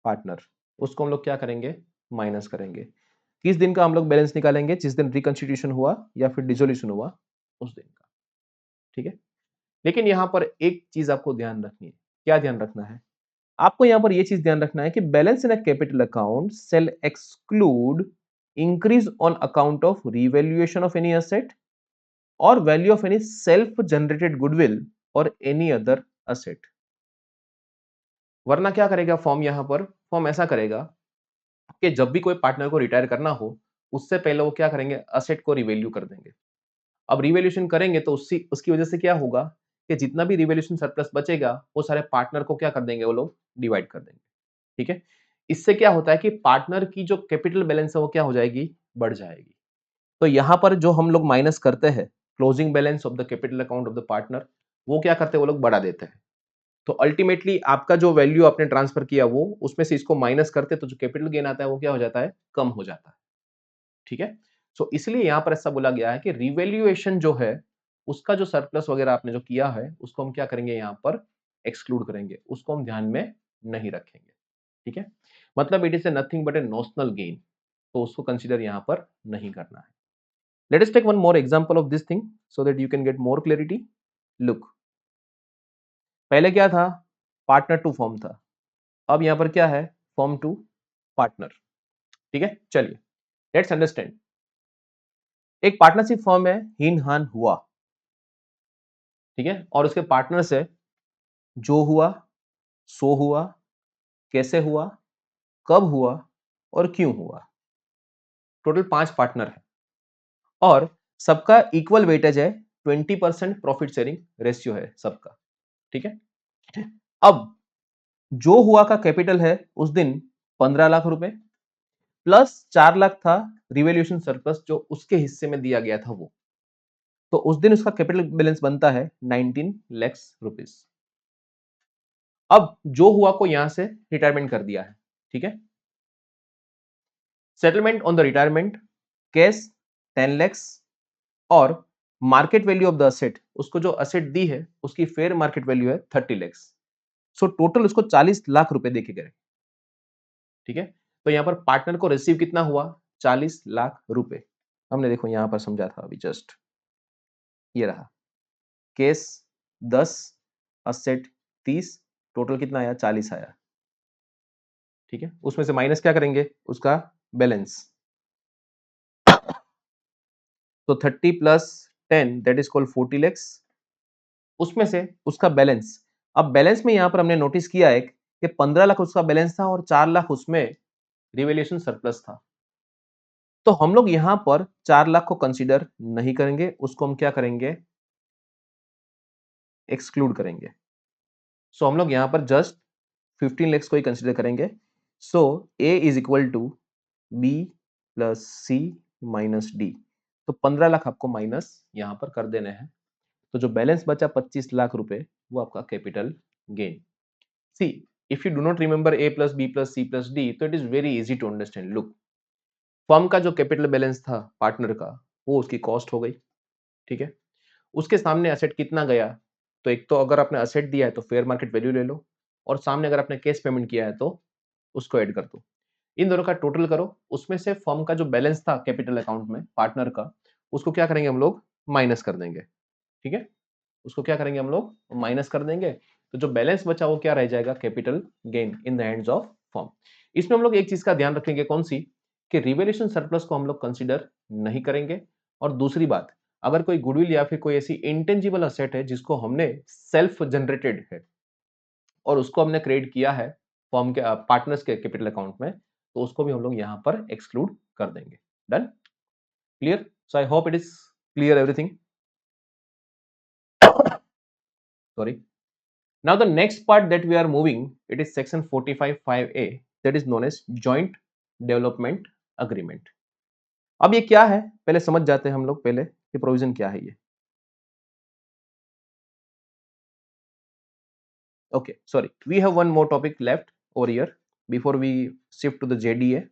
partner, उसको हम लोग क्या करेंगे, माइनस करेंगे। किस दिन का हम लोग बैलेंस निकालेंगे, जिस दिन रिकंस्टिट्यूशन हुआ या फिर डिसोल्यूशन हुआ उस दिन का। ठीक है, लेकिन यहां पर एक चीज आपको ध्यान रखनी है। क्या ध्यान रखना है आपको, यहां पर यह चीज ध्यान रखना है कि balance in a capital account shall exclude increase on account of revaluation of any asset or value of any self generated goodwill or any other asset. वरना क्या करेगा फॉर्म, यहां पर फॉर्म ऐसा करेगा कि जब भी कोई पार्टनर को रिटायर करना हो उससे पहले वो क्या करेंगे, असेट को रिवैल्यू कर देंगे। अब रिवैल्यूएशन करेंगे तो उसकी वजह से क्या होगा कि जितना भी रिवैल्यूएशन सरप्लस बचेगा वो सारे पार्टनर को क्या कर देंगे, वो लोग डिवाइड कर देंगे। ठीक है, इससे क्या होता है कि पार्टनर की जो कैपिटल बैलेंस है वो क्या हो जाएगी, बढ़ जाएगी। तो यहां पर जो हम लोग माइनस करते हैं closing balance of the capital account of the partner, वो क्या करते हैं, वो लोग बढ़ा देते हैं। तो अल्टीमेटली आपका जो वैल्यू आपने ट्रांसफर किया वो उसमें से इसको माइनस करते तो जो कैपिटल गेन आता है वो क्या हो जाता है, कम हो जाता है। ठीक है, सो इसलिए यहां पर ऐसा बोला गया है कि रिवैल्यूएशन जो है उसका जो सरप्लस वगैरह आपने जो किया है उसको हम क्या करेंगे, यहां पर एक्सक्लूड करेंगे, उसको हम ध्यान में नहीं रखेंगे। ठीक है, मतलब it is a nothing but a notional gain, तो उसको कंसीडर यहां पर नहीं करना है। Let us take one more example of this thing so that you can get more clarity. Look, पहले क्या था, पार्टनर टू फॉर्म था, अब यहां पर क्या है, फॉर्म टू पार्टनर। ठीक है, चलिए लेट्स अंडरस्टैंड। एक पार्टनरशिप फॉर्म है हिन हान हुआ, ठीक है, और उसके पार्टनर्स है जो हुआ, सो हुआ, कैसे हुआ, कब हुआ और क्यों हुआ। टोटल 5 पार्टनर है और सबका इक्वल वेटेज है, 20% प्रॉफिट शेयरिंग रेशियो है सबका। ठीक है, अब जो हुआ का कैपिटल है उस दिन 15 लाख रुपए प्लस 4 लाख था रिवैल्यूएशन सरप्लस जो उसके हिस्से में दिया गया था वो, तो उस दिन उसका कैपिटल बैलेंस बनता है 19 लाख रुपीस। अब जो हुआ को यहां से रिटायरमेंट कर दिया है। ठीक है, settlement on the retirement, cash 10 lakhs और market value of the asset, उसको जो असेट दी है उसकी फेयर मार्केट वैल्यू है 30 lakhs। सो टोटल उसको 40 लाख रुपए देके गए। ठीक है, तो यहां पर पार्टनर को रिसीव कितना हुआ, 40 लाख रुपए। हमने देखो यहां पर समझा था अभी जस्ट, ये रहा केस 10, असेट 30, टोटल कितना आया, 40 आया। ठीक है, उसमें से माइनस क्या करेंगे, उसका बैलेंस, तो 30 plus 10 that is called 40 lakhs, उसमें से उसका बैलेंस। अब बैलेंस में यहां पर हमने नोटिस किया है कि 15 लाख उसका बैलेंस था और 4 लाख उसमें रिवैल्यूएशन सरप्लस था। तो हम लोग यहां पर 4 लाख को कंसीडर नहीं करेंगे, उसको हम क्या करेंगे, एक्सक्लूड करेंगे। सो हम लोग यहां पर जस्ट 15 lakhs को ही कंसीडर करेंगे। So A is equal to B plus C minus D, तो 15 लाख आपको माइनस यहां पर कर देने हैं। तो जो बैलेंस बचा 25 लाख रुपए वो आपका capital gain. See, if you do not remember A plus B plus C plus D तो it is very easy to understand. Look, firm का जो कैपिटल बैलेंस था पार्टनर का वो उसकी कॉस्ट हो गई। ठीक है, उसके सामने एसेट कितना गया, तो एक तो अगर आपने एसेट दिया है तो फेयर मार्केट वैल्यू ले लो और सामने अगर आपने कैश पेमेंट किया है तो उसको ऐड कर दो। इन दोनों का टोटल करो, उसमें से फर्म का जो बैलेंस था कैपिटल अकाउंट में पार्टनर का उसको क्या करेंगे हम लोग, माइनस कर देंगे। ठीक है, उसको क्या करेंगे हम लोग, माइनस कर देंगे। तो जो बैलेंस बचा वो क्या रह जाएगा, capital gain in the hands of firm. इसमें हम लोग एक चीज का ध्यान रखेंगे, कौन सी, कि रिवैल्यूएशन सरप्लस को हम लोग कंसीडर नहीं करेंगे। और दूसरी बात, अगर कोई गुडविल या फिर कोई ऐसी इंटेंजिबल असेट है जिसको हमने सेल्फ जनरेटेड है और उसको हमने क्रिएट किया है फर्म के पार्टनर्स के कैपिटल अकाउंट में, तो उसको भी हम लोग यहां पर एक्सक्लूड कर देंगे। Done, clear? So I hope it is clear everything. Sorry. Now the next part that we are moving, it is section 45(5)(a) that is known as joint development agreement. अब ये क्या है, पहले समझ जाते हैं हम लोग, पहले ये प्रोविजन क्या है ये। Okay, sorry, we have one more topic left over here before we shift to the JDA.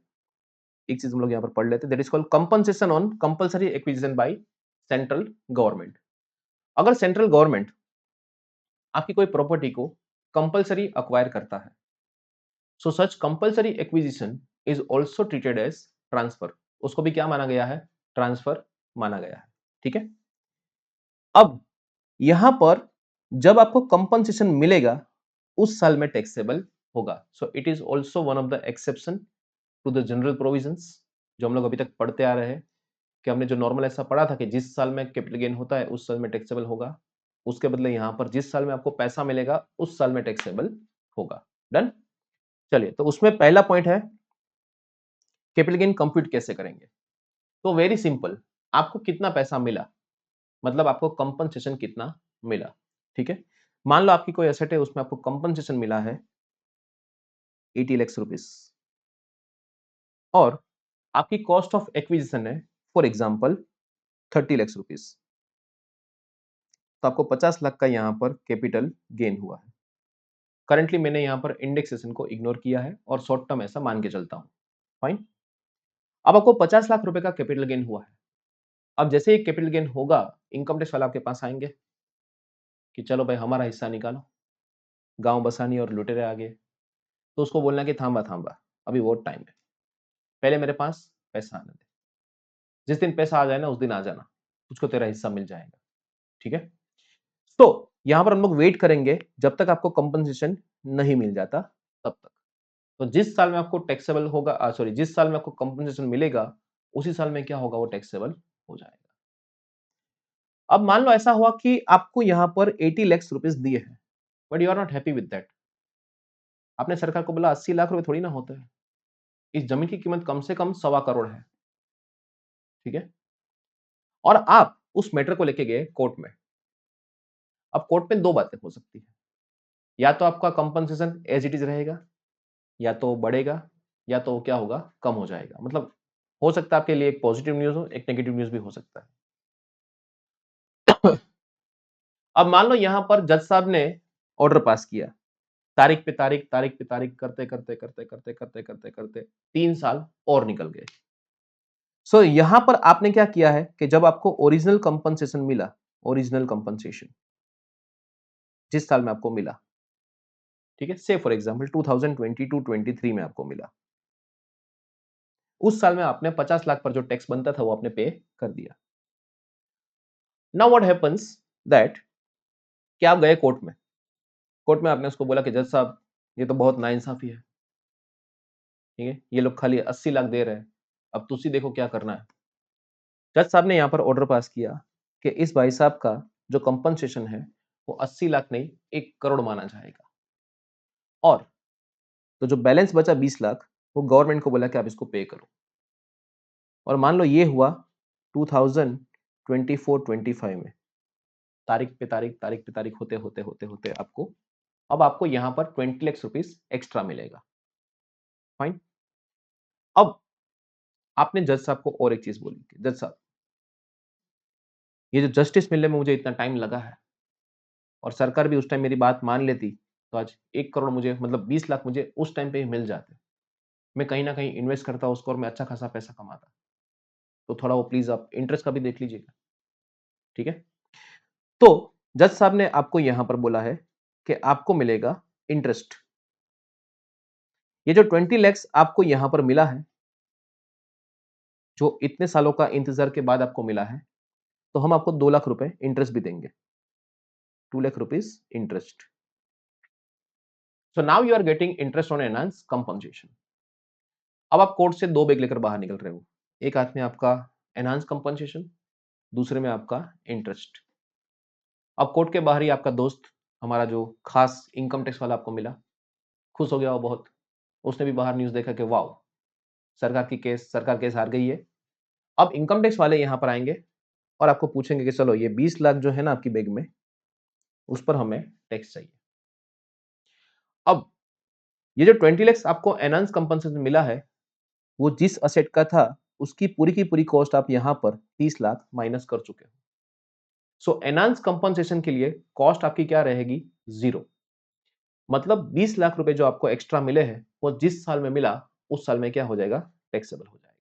एक चीज हम लोग यहाँ पर पढ़ लेते हैं, that is called compensation on compulsory acquisition by central government. अगर सेंट्रल गवर्नमेंट आपकी कोई प्रॉपर्टी को कंपल्सरी अक्वायर करता है, so such compulsory acquisition is also treated as transfer. उसको भी क्या माना गया है? ट्रांसफर माना गया है। ठीक है। अब यहां पर जब आपको कंपनसेशन मिलेगा उस साल में टैक्सेबल होगा। So it is also one of the exception to the general provisions, जो हम लोग अभी तक पढ़ते आ रहे हैं कि हमने जो नॉर्मल ऐसा पढ़ा था कि जिस साल में कैपिटल गेन होता है उस साल में टैक्सेबल होगा, उसके बदले यहां पर जिस साल में आपको पैसा मिलेगा उस साल में टैक्सेबल होगा। डन। चलिए, तो उसमें पहला पॉइंट है कैपिटल गेन कंप्यूट कैसे करेंगे। तो वेरी सिंपल, आपको कितना पैसा मिला, मतलब आपको कंपनसेशन कितना मिला। ठीक है। मान लो आपकी कोई एसेट है, उसमें आपको कंपनसेशन मिला है 80 लाख रुपीस, और आपकी कॉस्ट ऑफ एक्विजिशन है फॉर एग्जांपल 30 लाख रुपीस, तो आपको 50 लाख का यहां पर कैपिटल गेन हुआ है। करंटली मैंने यहां पर इंडेक्सेशन को इग्नोर किया है और शॉर्ट टर्म ऐसा मान के चलता हूं। फाइन। अब आपको 50 लाख रुपए का कैपिटल गेन हुआ है। अब जैसे ही कैपिटल गेन होगा, इनकम टैक्स वाला आपके पास आएंगे कि चलो भाई हमारा हिस्सा निकालो। गांव बसानी और लुटेरे आ गए, तो उसको बोलना कि थांबा थांबा, अभी बहुत टाइम है, पहले मेरे पास पैसा आने दे। जिस दिन पैसा आ जाए ना, उस दिन आ जाना, तुझको तेरा हिस्सा मिल जाएगा। ठीक है। तो यहां पर हम लोग वेट करेंगे जब तक आपको कंपनसेशन नहीं मिल जाता तब तक। तो जिस साल में आपको टैक्सेबल होगा, सॉरी, जिस साल में आपको कंपनसेशन मिलेगा उसी साल में क्या होगा, वो टैक्सेबल हो जाएगा। अब मान लो ऐसा हुआ कि आपको यहां पर 80 लाख रुपीस दिए हैं, but you are not happy with that. आपने सरकार को बोला 80 लाख रुपए थोड़ी ना होते हैं, इस जमीन की कीमत कम से कम 1.25 करोड़ है। ठीक है। और आप उस मैटर को लेके गए कोर्ट में। अब कोर्ट में दो बातें हो सकती है, या तो आपका कंपनसेशन एज इट इज रहेगा, या तो बढ़ेगा, या तो क्या होगा, कम हो जाएगा। मतलब हो सकता है आपके लिए एक पॉजिटिव न्यूज हो, एक नेगेटिव न्यूज भी हो सकता है। अब मान लो यहां पर जज साहब ने ऑर्डर पास किया, तारीख पे तारीख, तारीख पे तारीख करते करते करते करते करते करते करते 3 साल और निकल गए। सो यहां पर आपने क्या किया है कि जब आपको ओरिजिनल कंपनसेशन मिला, ओरिजिनल कंपनसेशन जिस साल में आपको मिला, ठीक है, से फॉर एग्जांपल 2022-23 में आपको मिला, उस साल में आपने 50 लाख पर जो टैक्स बनता था वो आपने पे कर दिया। नाउ व्हाट हैपेंस दैट कि आप गए कोर्ट में, कोर्ट में आपने उसको बोला कि जज साहब ये तो बहुत नाइंसाफी है, ठीक है, ये लोग खाली 80 लाख दे रहे हैं, अब तुसी देखो क्या करना है। जज साहब ने यहाँ पर ऑर्डर पास किया कि इस भाई साहब का जो कंपनसेशन है वो 80 लाख नहीं 1 करोड़ माना जाएगा, और तो जो बैलेंस बचा 20 लाख वो गवर्नमेंट को बोला कि आप इसको पे करो। और मान लो ये हुआ 2024-25 में, तारीख पे तारीख, तारीख पे तारीख होते होते होते होते आपको, अब आपको यहाँ पर 20 लाख रुपीस एक्स्ट्रा मिलेगा। फाइन। अब आपने जज साहब को और एक चीज बोली कि जज साहब ये जो जस्टिस मिलने में मुझे इतना टाइम लगा है, और सरकार भी उस टाइम मेरी बात मान लेती तो आज 1 करोड़ मुझे, मतलब 20 लाख मुझे उस टाइम पे ही मिल जाते। मैं कहीं ना कहीं इन्वेस्ट करता उसको और मैं अच्छा खासा पैसा कमाता। तो थोड़ा वो प्लीज आप इंटरेस्ट का भी देख लीजिएगा। ठीक है। तो जज साहब ने आपको यहां पर बोला है कि आपको मिलेगा इंटरेस्ट। ये जो 20 लैक्स आपको यहां पर मिला है, जो इतने सालों का इंतजार के बाद आपको मिला है, तो हम आपको 2 लाख रुपए इंटरेस्ट भी देंगे, 2 lakh rupees interest. So now you are getting interest on enhance compensation. अब आप कोर्ट से दो बैग लेकर बाहर निकल रहे हो, एक हाथ में आपका एनहांस कंपनसेशन, दूसरे में आपका इंटरेस्ट। अब कोर्ट के बाहर ही आपका दोस्त, हमारा जो खास इनकम टैक्स वाला आपको मिला, खुश हो गया वो बहुत। उसने भी बाहर न्यूज देखा कि वाह, सरकार केस हार गई है। अब इनकम टैक्स वाले यहां पर आएंगे और आपको पूछेंगे कि चलो ये 20 लाख जो है ना आपकी बैग में, उस पर हमें टैक्स चाहिए। अब ये जो 20 लैक्स आपको एनहांस कंपनसेशन मिला है, वो जिस असेट का था उसकी पूरी की पूरी कॉस्ट आप यहां पर 30 लाख माइनस कर चुके हो। सो एनहांस कंपनसेशन के लिए कॉस्ट आपकी क्या रहेगी, 0। मतलब 20 लाख रुपए जो आपको एक्स्ट्रा मिले हैं वो जिस साल में मिला उस साल में क्या हो जाएगा, टैक्सेबल हो जाएगा।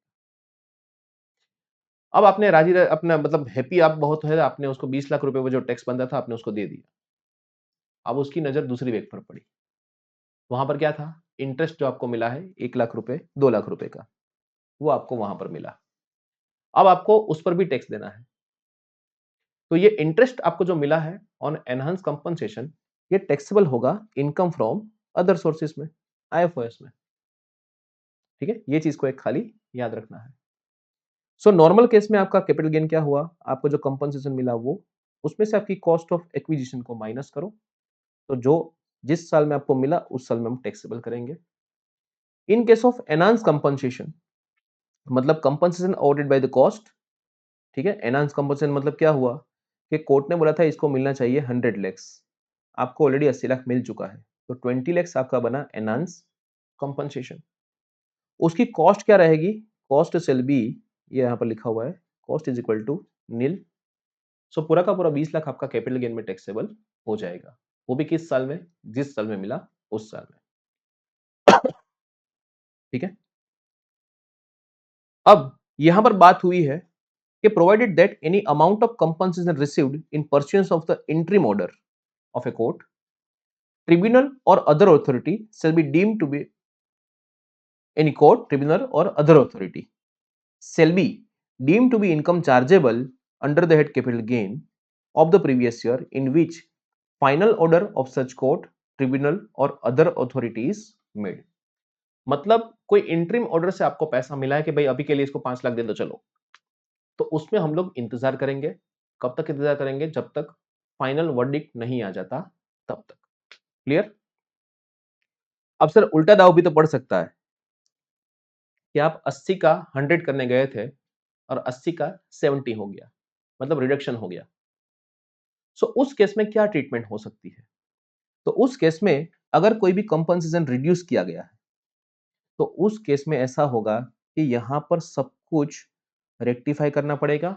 अब आपने राजी अपना मतलब हैप्पी आप बहुत है, आपने उसको 20 लाख रुपए वो जो टैक्स बनता था आपने उसको दे दिया। अब उसकी नज़र दूसरी व्यक्ति पर पड़ी। वहाँ पर क्या था? इंटरेस्ट जो आपको मिला है 1 लाख रुपए, 2 लाख रुपए का, वो आपको वहाँ पर मिला। अब आपको उस पर भी टैक्स देना है। तो ये इंटरेस्ट आपको जो मिला है ऑन एनहांस कंपनसेशन, ये टैक्सेबल होगा इनकम फ्रॉम अदर सोर्सेस में, आईएफओएस में। ठीक है? ये चीज़ को एक खाली याद रखना है। सो नॉर्मल केस में आपका कैपिटल गेन क्या हुआ? आपको जो कंपनसेशन मिला वो, उसमें से आपकी कॉस्ट ऑफ एक्विजिशन को माइनस करो। तो जो जिस साल में आपको मिला उस साल में हम टैक्सेबल करेंगे। In case of enhance compensation मतलब compensation awarded by the court, ठीक है? एनहांस कंपनसेशन मतलब क्या हुआ कि कोर्ट ने बोला था इसको मिलना चाहिए 100 लैक्स, आपको ऑलरेडी 80 लाख मिल चुका है, तो 20 लैक्स आपका बना एनहांस कंपनसेशन। उसकी कॉस्ट क्या रहेगी? कॉस्ट शैल बी, ये यहाँ पर लिखा हुआ है, कॉस्ट इज इक्वल टू नील। सो पूरा का पूरा 20 लाख आपका कैपिटल गेन में टैक्सेबल हो जाएगा। वो भी किस साल में? जिस साल में मिला उस साल में। ठीक है? अब यहां पर बात हुई है कि provided that any amount of compensation received in pursuance of the interim order of a court, tribunal or other authority shall be deemed to be any court, tribunal or other authority shall be deemed to be income chargeable under the head capital gain of the previous year in which final order of such court, tribunal or other authority is made। मतलब कोई interim order से आपको पैसा मिला है कि भाई अभी के लिए इसको 5 लाख दे दो चलो, तो उसमें हम लोग इंतजार करेंगे। कब तक इंतजार करेंगे? जब तक फाइनल वर्डिक्ट नहीं आ जाता तब तक। क्लियर? अब सर उल्टा दाव भी तो पड़ सकता है कि आप 80 का 100 करने गए थे और 80 का 70 हो गया, मतलब रिडक्शन हो गया। सो उस केस में क्या ट्रीटमेंट हो सकती है? तो उस केस में अगर कोई भी कंपनसेशन रिड्यूस किया गया है, तो उस केस में ऐसा होगा कि यहाँ पर सब कुछ रेक्टिफाई करना पड़ेगा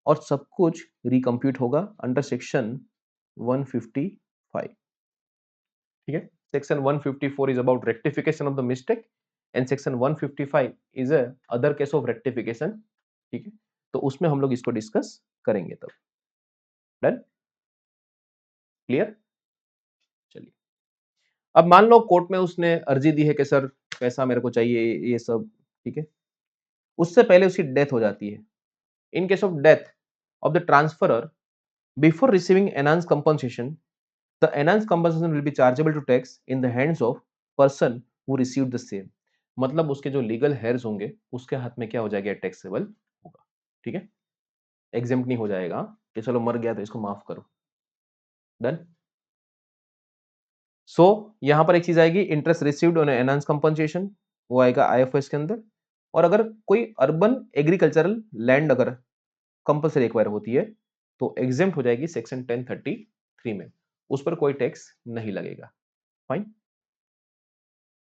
और सब कुछ रिकम्प्यूट होगा अंडर सेक्शन 155। ठीक है? Section 154 is about rectification of the mistake and section 155 is a other case of rectification. ठीक है? तो उसमें हम लोग इसको डिस्कस करेंगे तब। डन? क्लियर? चलिए, अब मान लो कोर्ट में उसने अर्जी दी है कि सर पैसा मेरे को चाहिए ये सब, ठीक है? उससे पहले उसकी डेथ हो जाती है। In case of death of the transferor before receiving enhance compensation, the enhance compensation will be chargeable to tax in the hands of person who received the same. मतलब उसके जो लीगल हेयर्स होंगे उसके हाथ में क्या हो जाएगा? टैक्सेबल होगा। ठीक है? एग्जेम्प्ट नहीं हो जाएगा कि चलो मर गया तो इसको माफ करो। डन? सो यहां पर एक चीज आएगी, interest received on enhance compensation, वो आएगा आईएफएस के अंदर। और अगर कोई अर्बन एग्रीकल्चरल लैंड अगर कंपल्सरी एक्वायर होती है तो एग्जेम्प्ट हो जाएगी सेक्शन 1033 में, उस पर कोई टैक्स नहीं लगेगा। फाइन।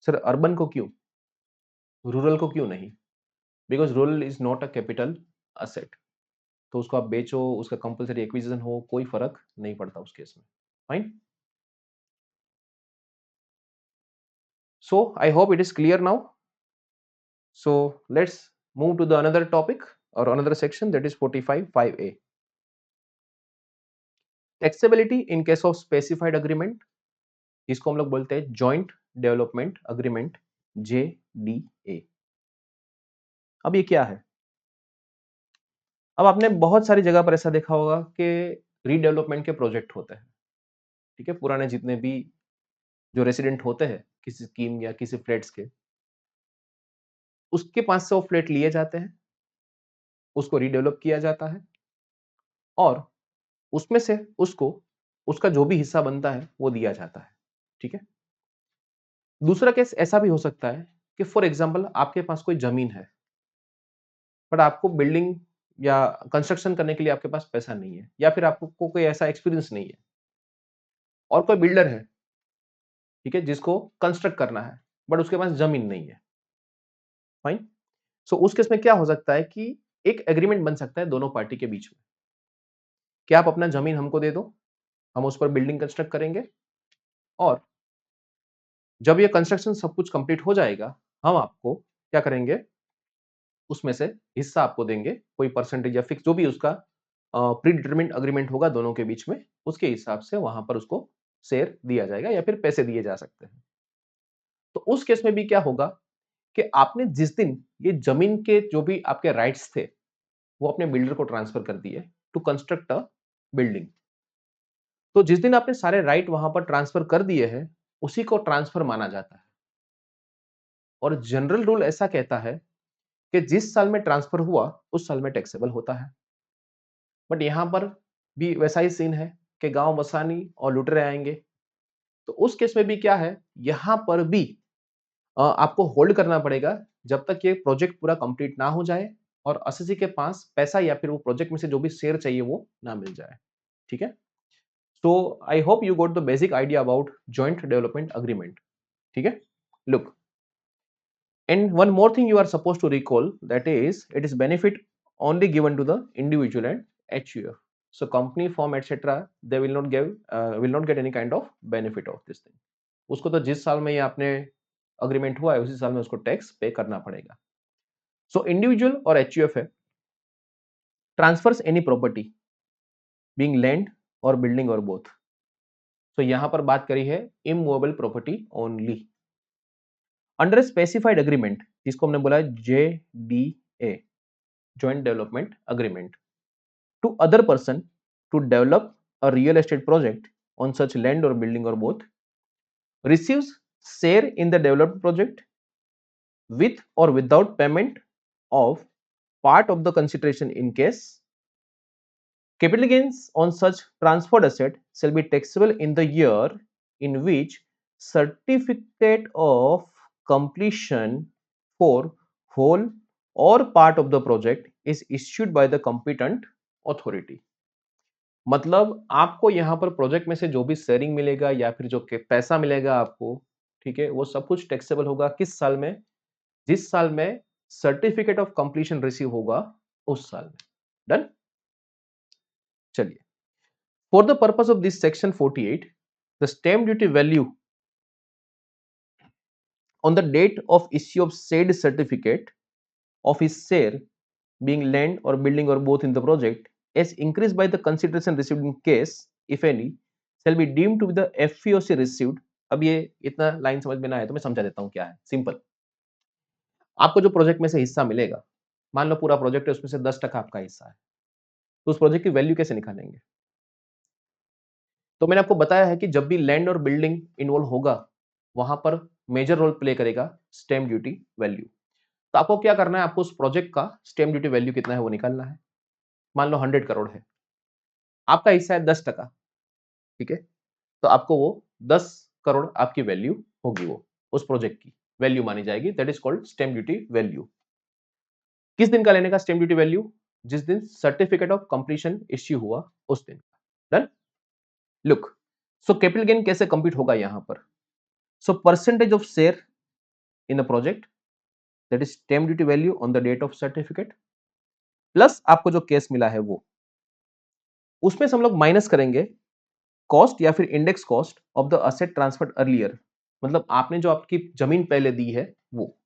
सर अर्बन को क्यों, रूरल को क्यों नहीं? Because rural is not a capital asset, तो उसको आप बेचो, उसका कंपल्सरी एक्विजिशन हो, कोई फर्क नहीं पड़ता उस केस में। Fine. So I hope it is clear now. So let's move to the another topic or another section, that is 45(5)(a). Taxability in case of specified agreement, जिसको हम लोग बोलते हैं जॉइंट डेवलपमेंट अग्रीमेंट, JDA। अब ये क्या है? अब आपने बहुत सारी जगह पर ऐसा देखा होगा कि रीडेवलपमेंट के प्रोजेक्ट होते हैं। ठीक है? पुराने जितने भी जो रेसिडेंट होते हैं किसी स्कीम या किसी फ्लैट्स के, उसके पास से वो फ्लैट लिए जाते हैं, उसको रीडेवलप किया जाता है और उसमें से उसको उसका जो भी हिस्सा बनता है वो दिया जाता है। ठीक है? दूसरा केस ऐसा भी हो सकता है कि फॉर एग्जांपल आपके पास कोई जमीन है, बट आपको बिल्डिंग या कंस्ट्रक्शन करने के लिए आपके पास पैसा नहीं है, या फिर आपको कोई ऐसा एक्सपीरियंस नहीं है और कोई बिल्डर है, ठीक है, जिसको कंस्ट्रक्ट करना है, बट उसके पास जमीन नहीं है। फाइन। सो उस केस में क्या हो सकता है कि एक एग्रीमेंट बन सकता है दोनों पार्टी के बीच में कि आप अपना जमीन हमको दे दो, हम उस पर बिल्डिंग कंस्ट्रक्ट करेंगे और जब ये कंस्ट्रक्शन सब कुछ कंप्लीट हो जाएगा, हम आपको क्या करेंगे? उसमें से हिस्सा आपको देंगे, कोई परसेंटेज या फिक्स जो भी उसका प्री डिटरमिन्ड एग्रीमेंट होगा दोनों के बीच में, उसके हिसाब से वहां पर उसको शेयर दिया जाएगा या फिर पैसे दिए जा सकते हैं। तो उस केस में भी क्या होगा कि आपने जिस दिन ये जमीन के जो भी आपके राइट्स थे वो अपने बिल्डर को ट्रांसफर कर दिए टू कंस्ट्रक्ट अ बिल्डिंग, तो जिस दिन आपने सारे राइट वहां पर ट्रांसफर कर दिए हैं उसी को ट्रांसफर माना जाता है। और जनरल रूल ऐसा कहता है कि जिस साल में ट्रांसफर हुआ उस साल में टैक्सेबल होता है। बट यहां पर भी वैसा ही सीन है कि गांव बसानी और लुटेरे आएंगे। तो उस केस में भी क्या है, यहां पर भी आपको होल्ड करना पड़ेगा जब तक ये प्रोजेक्ट पूरा कंप्लीट ना हो जाए और असेसी के पास पैसा या फिर वो प्रोजेक्ट में से जो भी शेयर चाहिए वो ना मिल जाए। ठीक है। So I hope you got the basic idea about joint development agreement. ठीक है। Look, and one more thing you are supposed to recall, that is it is benefit only given to the individual and HUF. So company firm etc they will not give will not get any kind of benefit of this thing. उसको तो जिस साल में ये आपने agreement हुआ है उसी साल में उसको टैक्स पे करना पड़ेगा। सो इंडिविजुअल और HUF है transfers any property being land or building or both. तो यहां पर बात करी है immovable property only under specified agreement, जिसको हमने बोला JDA, joint development agreement, to other person to develop a real estate project on such land or building or both, receives share in the developed project with or without payment of part of the consideration in case capital gains on such transferred asset shall be taxable in the year in which certificate of completion for whole or part of the project is issued by the competent authority। मतलब आपको यहाँ पर project में से जो भी sharing मिलेगा या फिर जो पैसा मिलेगा आपको, ठीक है, वो सब कुछ टैक्सेबल होगा किस साल में, जिस साल में सर्टिफिकेट ऑफ कंप्लीशन रिसीव होगा उस साल में। डन। चलिए, for the purpose of this section 48 the stamp duty value on the date of issue of said certificate of his share being land or building or both in the project as increased by the consideration received in case if any shall be deemed to be the FEOC received। अब ये इतना line समझ में ना आए तो मैं समझा देता हूं क्या है। सिंपल, आपको जो प्रोजेक्ट में से हिस्सा मिलेगा, मान लो पूरा प्रोजेक्ट है उसमें से 10% आपका हिस्सा है, तो उस प्रोजेक्ट की वैल्यू कैसे निकालेंगे। तो मैंने आपको बताया है कि जब भी लैंड और बिल्डिंग इन्वॉल्व होगा वहां पर मेजर रोल प्ले करेगा स्टैम्प ड्यूटी वैल्यू। तो आपको क्या करना है, आपको उस प्रोजेक्ट का स्टैम्प ड्यूटी वैल्यू कितना है वो निकालना है। मान लो 100 करोड़ है, आपका हिस्सा है 10%, ठीक है, तो आपको वो 10 करोड़ आपकी वैल्यू होगी, वो उस प्रोजेक्ट की वैल्यू मानी जाएगी। That is called stamp duty value. किस दिन का लेने का स्टैम्प ड्यूटी वैल्यू, जिस दिन सर्टिफिकेट ऑफ कंप्लीशन इश्यू हुआ उस दिन का। Done. Look, so capital gain कैसे कंप्यूट होगा यहां पर। So percentage of share in the project, that is stamp duty value on the date of certificate, plus आपको जो केस मिला है वो, उसमें से हम लोग माइनस करेंगे कॉस्ट या फिर index cost of the asset transferred earlier, मतलब आपने जो आपकी जमीन पहले दी है वो।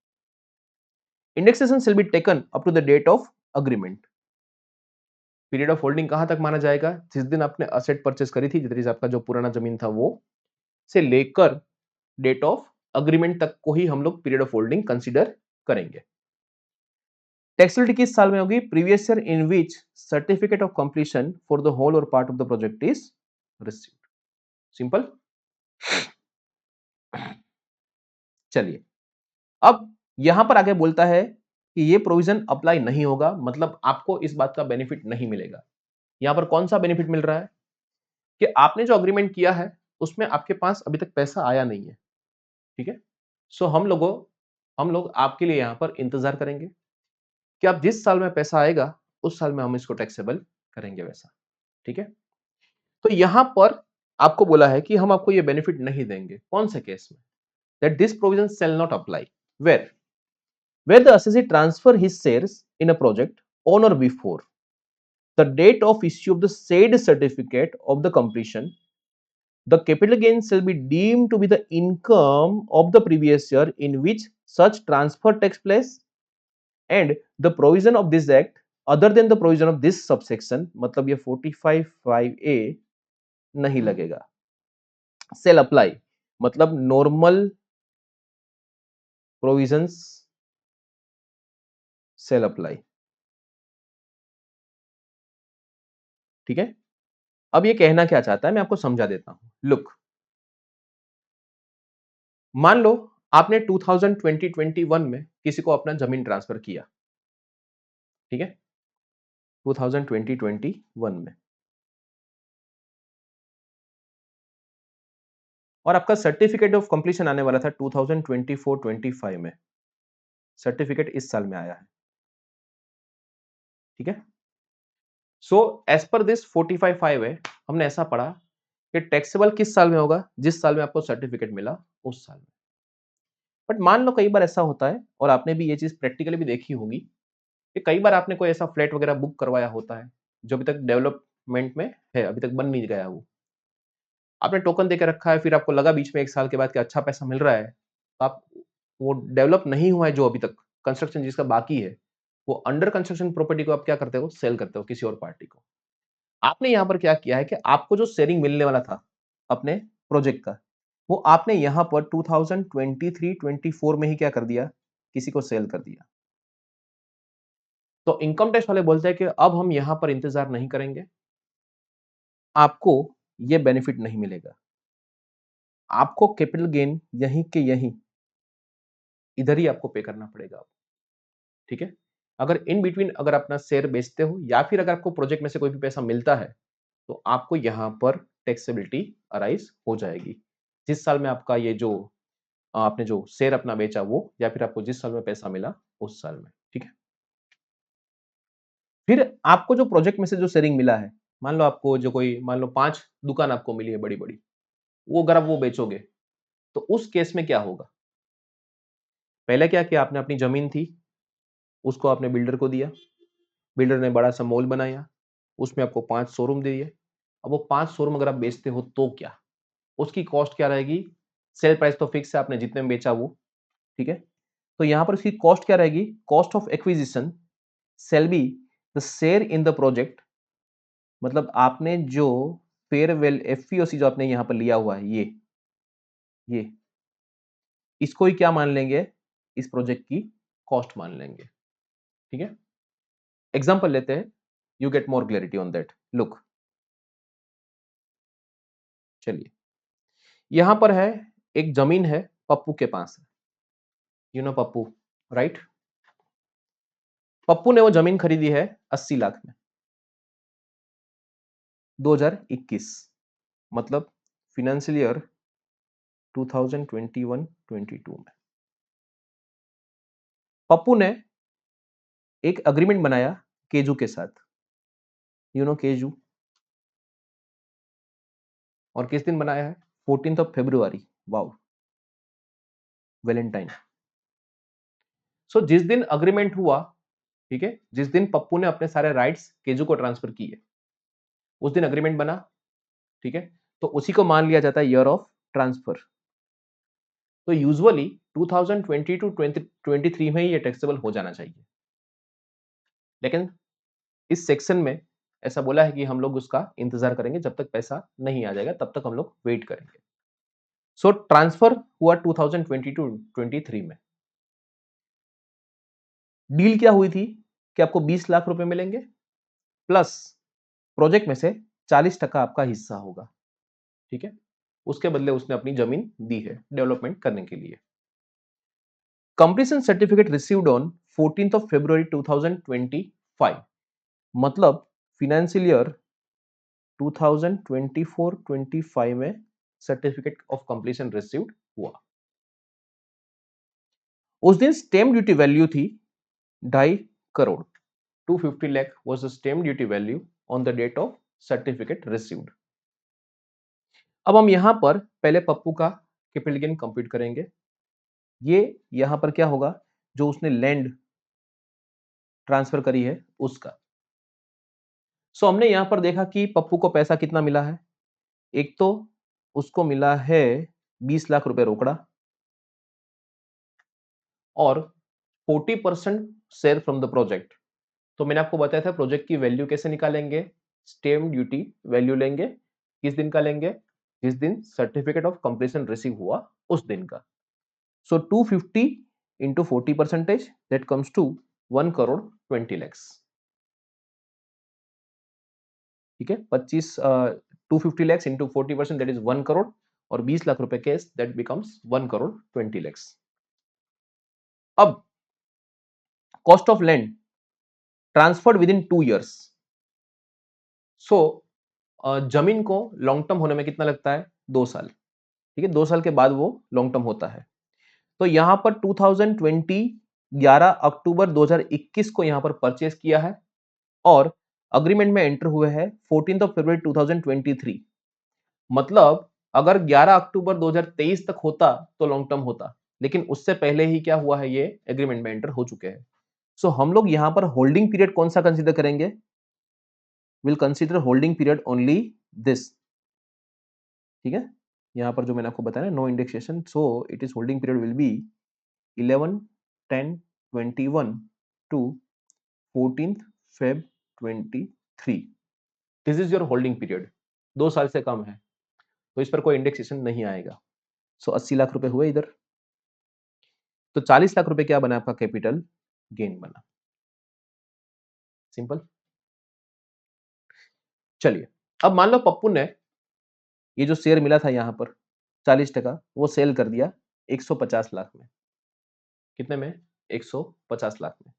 Indexation shall be taken up to the date of agreement. Period of holding कहां तक माना जाएगा, जिस दिन आपने असेट परचेस करी थी, जिस आपका जो पुराना जमीन था वो, से लेकर डेट ऑफ अग्रीमेंट तक को ही हम लोग पीरियड ऑफ होल्डिंग कंसीडर करेंगे। टैक्सेबिलिटी किस साल में होगी, previous year in which certificate of completion for the whole or part of the project is received. Simple. चलिए, अब यहां पर आगे बोलता है कि ये प्रोविजन अप्लाई नहीं होगा, मतलब आपको इस बात का बेनिफिट नहीं मिलेगा। यहां पर कौन सा बेनिफिट मिल रहा है कि आपने जो अग्रीमेंट किया है उसमें आपके पास अभी तक पैसा आया नहीं है, ठीक है। सो हम लोग आपके लिए यहां पर इंतजार करेंगे कि आप जिस साल में पैसा आएगा उस साल में हम इसको टैक्सेबल करेंगे वैसा, ठीक है। तो यहां पर आपको बोला है कि हम आपको ये बेनिफिट नहीं देंगे। कौन से केस में, that this provision shall not apply where where the assessee transfer his shares in a project on or before the date of issue of the said certificate of the completion, the capital gain shall be deemed to be the income of the previous year in which such transfer takes place and the provision of this act other than the provision of this subsection, मतलब ये 45(5)(a) नहीं लगेगा। Cell apply मतलब normal provisions cell apply, ठीक है। अब ये कहना क्या चाहता है मैं आपको समझा देता हूं। लुक, मान लो आपने 2020-21 में किसी को अपना जमीन ट्रांसफर किया, ठीक है, 2020-21 में, और आपका सर्टिफिकेट ऑफ कंप्लीशन आने वाला था 2024-25 में। सर्टिफिकेट इस साल में आया है, ठीक है। सो एज पर दिस 45(5) है, हमने ऐसा पढ़ा कि टैक्सेबल किस साल में होगा, जिस साल में आपको सर्टिफिकेट मिला उस साल में। बट मान लो कई बार ऐसा होता है, और आपने भी ये चीज प्रैक्टिकली भी देखी होगी, कि कई बार आपने कोई ऐसा फ्लैट वगैरह बुक करवाया होता है जो अभी तक डेवलपमेंट में है, अभी तक बन नहीं गया वो, आपने टोकन देकर रखा है, फिर आपको लगा बीच में 1 साल के बाद कि अच्छा पैसा मिल रहा है, तो आप, वो डेवलप नहीं हुआ है जो अभी तक, कंस्ट्रक्शन जिसका बाकी है, वो अंडर कंस्ट्रक्शन प्रॉपर्टी को आप क्या करते हो, सेल करते हो किसी और पार्टी को। आपने यहाँ पर क्या किया है कि आपको जो शेयरिंग मिलने वाला था अपने प्रोजेक्ट का, वो आपने यहाँ पर 2023-24 में ही क्या कर दिया, किसी को सेल कर दिया। तो इनकम टैक्स वाले बोलते हैं कि अब हम यहाँ पर इंतजार नहीं करेंगे, आपको ये बेनिफिट नहीं मिलेगा, आपको कैपिटल गेन यहीं के यहीं इधर ही आपको पे करना पड़ेगा, ठीक है। अगर इन बिटवीन अगर अपना शेयर बेचते हो या फिर अगर आपको प्रोजेक्ट में से कोई भी पैसा मिलता है, तो आपको यहाँ पर टैक्सेबिलिटी अराइज हो जाएगी। जिस साल में आपका ये जो आपने जो शेयर अपना बेचा वो, या फिर आपको जिस साल में पैसा मिला उस साल में, ठीक है। फिर आपको जो प्रोजेक्ट में से जो शेयरिंग मिला है, मान लो आपको जो कोई, मान लो 5 दुकान आपको मिली है बड़ी-बड़ी, वो अगर आप वो बेचोगे, तो उस केस में क्या होगा? पहले क्या किया आपने, अपनी जमीन थी, उसको आपने बिल्डर को दिया, बिल्डर ने बड़ा-सा मॉल बनाया, उसमें आपको 5 शोरूम दे दिए। अब वो 5 शोरूम अगर आप बेचते हो तो क्या? उसकी कॉस्ट क्या रहेगी? सेल प्राइस तो फिक्स है, आपने जितने में बेचा वो, ठीक है? तो यहाँ पर उसकी कॉस्ट क्या रहेगी? Cost of acquisition shall be the share in the project, मतलब आपने जो फेयरवेल एफईओसी जो आपने यहाँ पर लिया हुआ है, ये इसको ही क्या मान लेंगे? इस प्रोजेक्ट की कॉस्ट मान लेंगे, ठीक है? एग्जांपल लेते हैं, you get more clarity on that. Look, चलिए, यहाँ पर है, एक जमीन है, पप्पू के पास है, you know Pappu, right? Pappu ने वो जमीन खरीदी है 80 लाख में, 2021, मतलब फाइनेंशियल ईयर 2021-22 में। पप्पू ने एक अग्रीमेंट बनाया केजू के साथ, यू नो केजू, और किस दिन बनाया है? 14th ऑफ February, वाओ, वैलेंटाइन। सो जिस दिन अग्रीमेंट हुआ, ठीक है, जिस दिन पप्पू ने अपने सारे राइट्स केजू को ट्रांसफर किए, उस दिन अग्रीमेंट बना, ठीक है, तो उसी को मान लिया जाता है ईयर ऑफ ट्रांसफर। तो यूजुअली 2020 टू 2023 में ही ये टैक्सेबल हो जाना चाहिए, लेकिन इस सेक्शन में ऐसा बोला है कि हम लोग उसका इंतजार करेंगे, जब तक पैसा नहीं आ जाएगा तब तक हम लोग वेट करेंगे। सो ट्रांसफर हुआ 2022-23 में। डील क्या हुई थी कि आपको 20 लाख रुपए मिलेंगे, प्लस प्रोजेक्ट में से 40% आपका हिस्सा होगा, ठीक है। उसके बदले उसने अपनी जमीन दी है डेवलपमेंट करने के लिए। Completion certificate received on 14th ऑफ February 2025, मतलब फिनेंशियल ईयर 2024-25 में सर्टिफिकेट ऑफ कंप्लीशन रिसीव्ड हुआ। उस दिन स्टैम्प ड्यूटी वैल्यू थी 2.5 crore, 250 lakh was the stamp duty value on the date of certificate received। अब हम यहां पर पहले पप्पू का कैपिटल गेन कंप्यूट करेंगे। ये यहां पर क्या होगा, जो उसने लैंड ट्रांसफर करी है उसका। सो हमने यहां पर देखा कि पप्पू को पैसा कितना मिला है, एक तो उसको मिला है 20 लाख रुपए रोकड़ा, और 40% शेयर फ्रॉम द प्रोजेक्ट। तो मैंने आपको बताया था प्रोजेक्ट की वैल्यू कैसे निकालेंगे, स्टैम्प ड्यूटी वैल्यू लेंगे, किस दिन का लेंगे, जिस दिन सर्टिफिकेट ऑफ कंप्लीशन रिसीव हुआ उस दिन का। So 250 into 40% that comes to 1 crore 20 lakhs. ठीक है, 250 lakhs into 40% that is 1 crore, और 20 लाख रुपए cash that becomes 1 crore 20 lakhs. अब cost of land transferred within 2 years। So जमीन को लॉन्ग टर्म होने में कितना लगता है, 2 साल। ठीक है, 2 साल के बाद वो लॉन्ग टर्म होता है। तो यहां पर 2020 11 अक्टूबर 2021 को यहां पर परचेस किया है, और अग्रीमेंट में एंटर हुए हैं 14 फरवरी 2023। मतलब अगर 11 अक्टूबर 2023 तक होता तो लॉन्ग टर्म होता, लेकिन उससे पहले ही क्या हुआ है, ये एग्रीमेंट में एंटर हो चुके हैं। सो हम लोग यहां पर होल्डिंग पीरियड कौन सा कंसीडर करेंगे, will consider holding period only this. ठीक है, यहां पर जो मैंने आपको बताया no indexation, so it is holding period will be 11/10/21 to 14th Feb 23। This is your holding period. 2 साल से कम है तो इस पर कोई इंडेक्सेशन नहीं आएगा। सो 80 लाख रुपए हुए इधर, तो 40 लाख रुपए क्या बना, आपका कैपिटल गेन बना। सिंपल। चलिए, अब मान लो पप्पू ने ये जो शेयर मिला था यहां पर 40%, वो सेल कर दिया 150 लाख में। कितने में, 150 लाख में।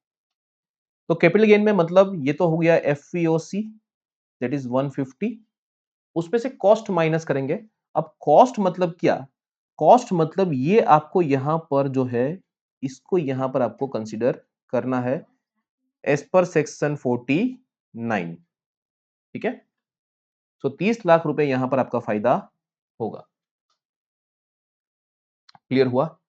तो कैपिटल गेन में मतलब ये तो हो गया एफईओसी दैट इज 150, उसमें से कॉस्ट माइनस करेंगे। अब कॉस्ट मतलब क्या, कॉस्ट मतलब ये आपको यहां पर जो है, इसको यहां पर आपको कंसीडर करना है एज पर सेक्शन 49। ठीक है, तो 30 लाख रुपए यहां पर आपका फायदा होगा। क्लियर हुआ।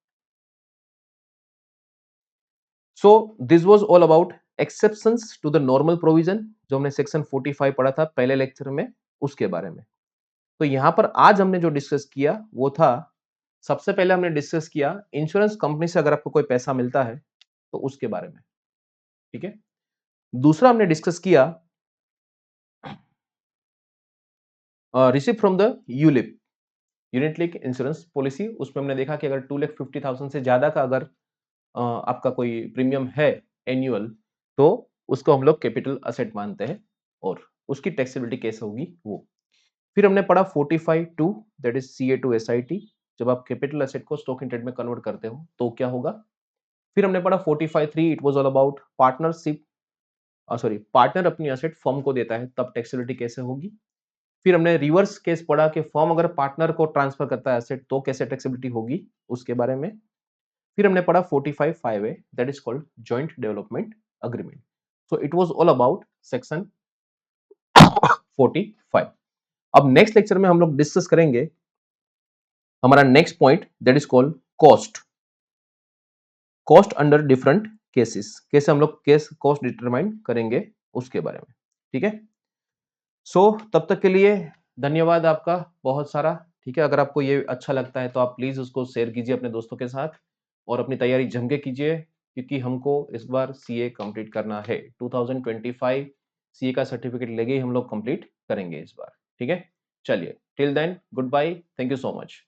So this was all about exceptions to the normal provision, जो हमने सेक्शन 45 पढ़ा था पहले लेक्चर में, उसके बारे में। तो यहां पर आज हमने जो डिस्कस किया वो था, सबसे पहले हमने डिस्कस किया इंश्योरेंस कंपनी से अगर आपको कोई पैसा मिलता है तो उसके बारे में। ठीक है, दूसरा हमने डिस्कस किया receive from the ULIP, unit link insurance policy. उसमें हमने देखा कि अगर 2,50,000 से ज्यादा का अगर आपका कोई प्रीमियम है एनुअल, तो उसको हम लोग कैपिटल असेट मानते हैं, और उसकी टैक्सेबिलिटी कैसे होगी वो। फिर हमने पढ़ा 45(2) that is CA to SIT, जब आप कैपिटल असेट को स्टॉक इन ट्रेड में कन्वर्ट करते हो तो क्या होगा। फिर हमने पढ़ा 45(3), it was all about partnership, sorry partner अपनी असेट फर्म को देता है तब टैक्सेबिलिटी कैसे होगी। फिर हमने रिवर्स केस पढ़ा कि फर्म अगर पार्टनर को ट्रांसफर करता है एसेट तो कैसे टैक्सेबिलिटी होगी, उसके बारे में। फिर हमने पढ़ा 45(5)(a) that is called joint development agreement. So it was all about section 45। अब नेक्स्ट लेक्चर में हम लोग डिस्कस करेंगे हमारा next point that is called cost, cost under different cases, कैसे हम लोग केस कॉस्ट डिटरमाइन करेंगे उसके बारे में। ठीक है, सो तब तक के लिए धन्यवाद आपका बहुत सारा। ठीक है, अगर आपको ये अच्छा लगता है तो आप प्लीज उसको शेयर कीजिए अपने दोस्तों के साथ, और अपनी तैयारी जम के कीजिए, क्योंकि हमको इस बार सीए कंप्लीट करना है। 2025 सीए का सर्टिफिकेट लेके ही हम लोग कंप्लीट करेंगे इस बार। ठीक है, चलिए till then goodbye, thank you so much.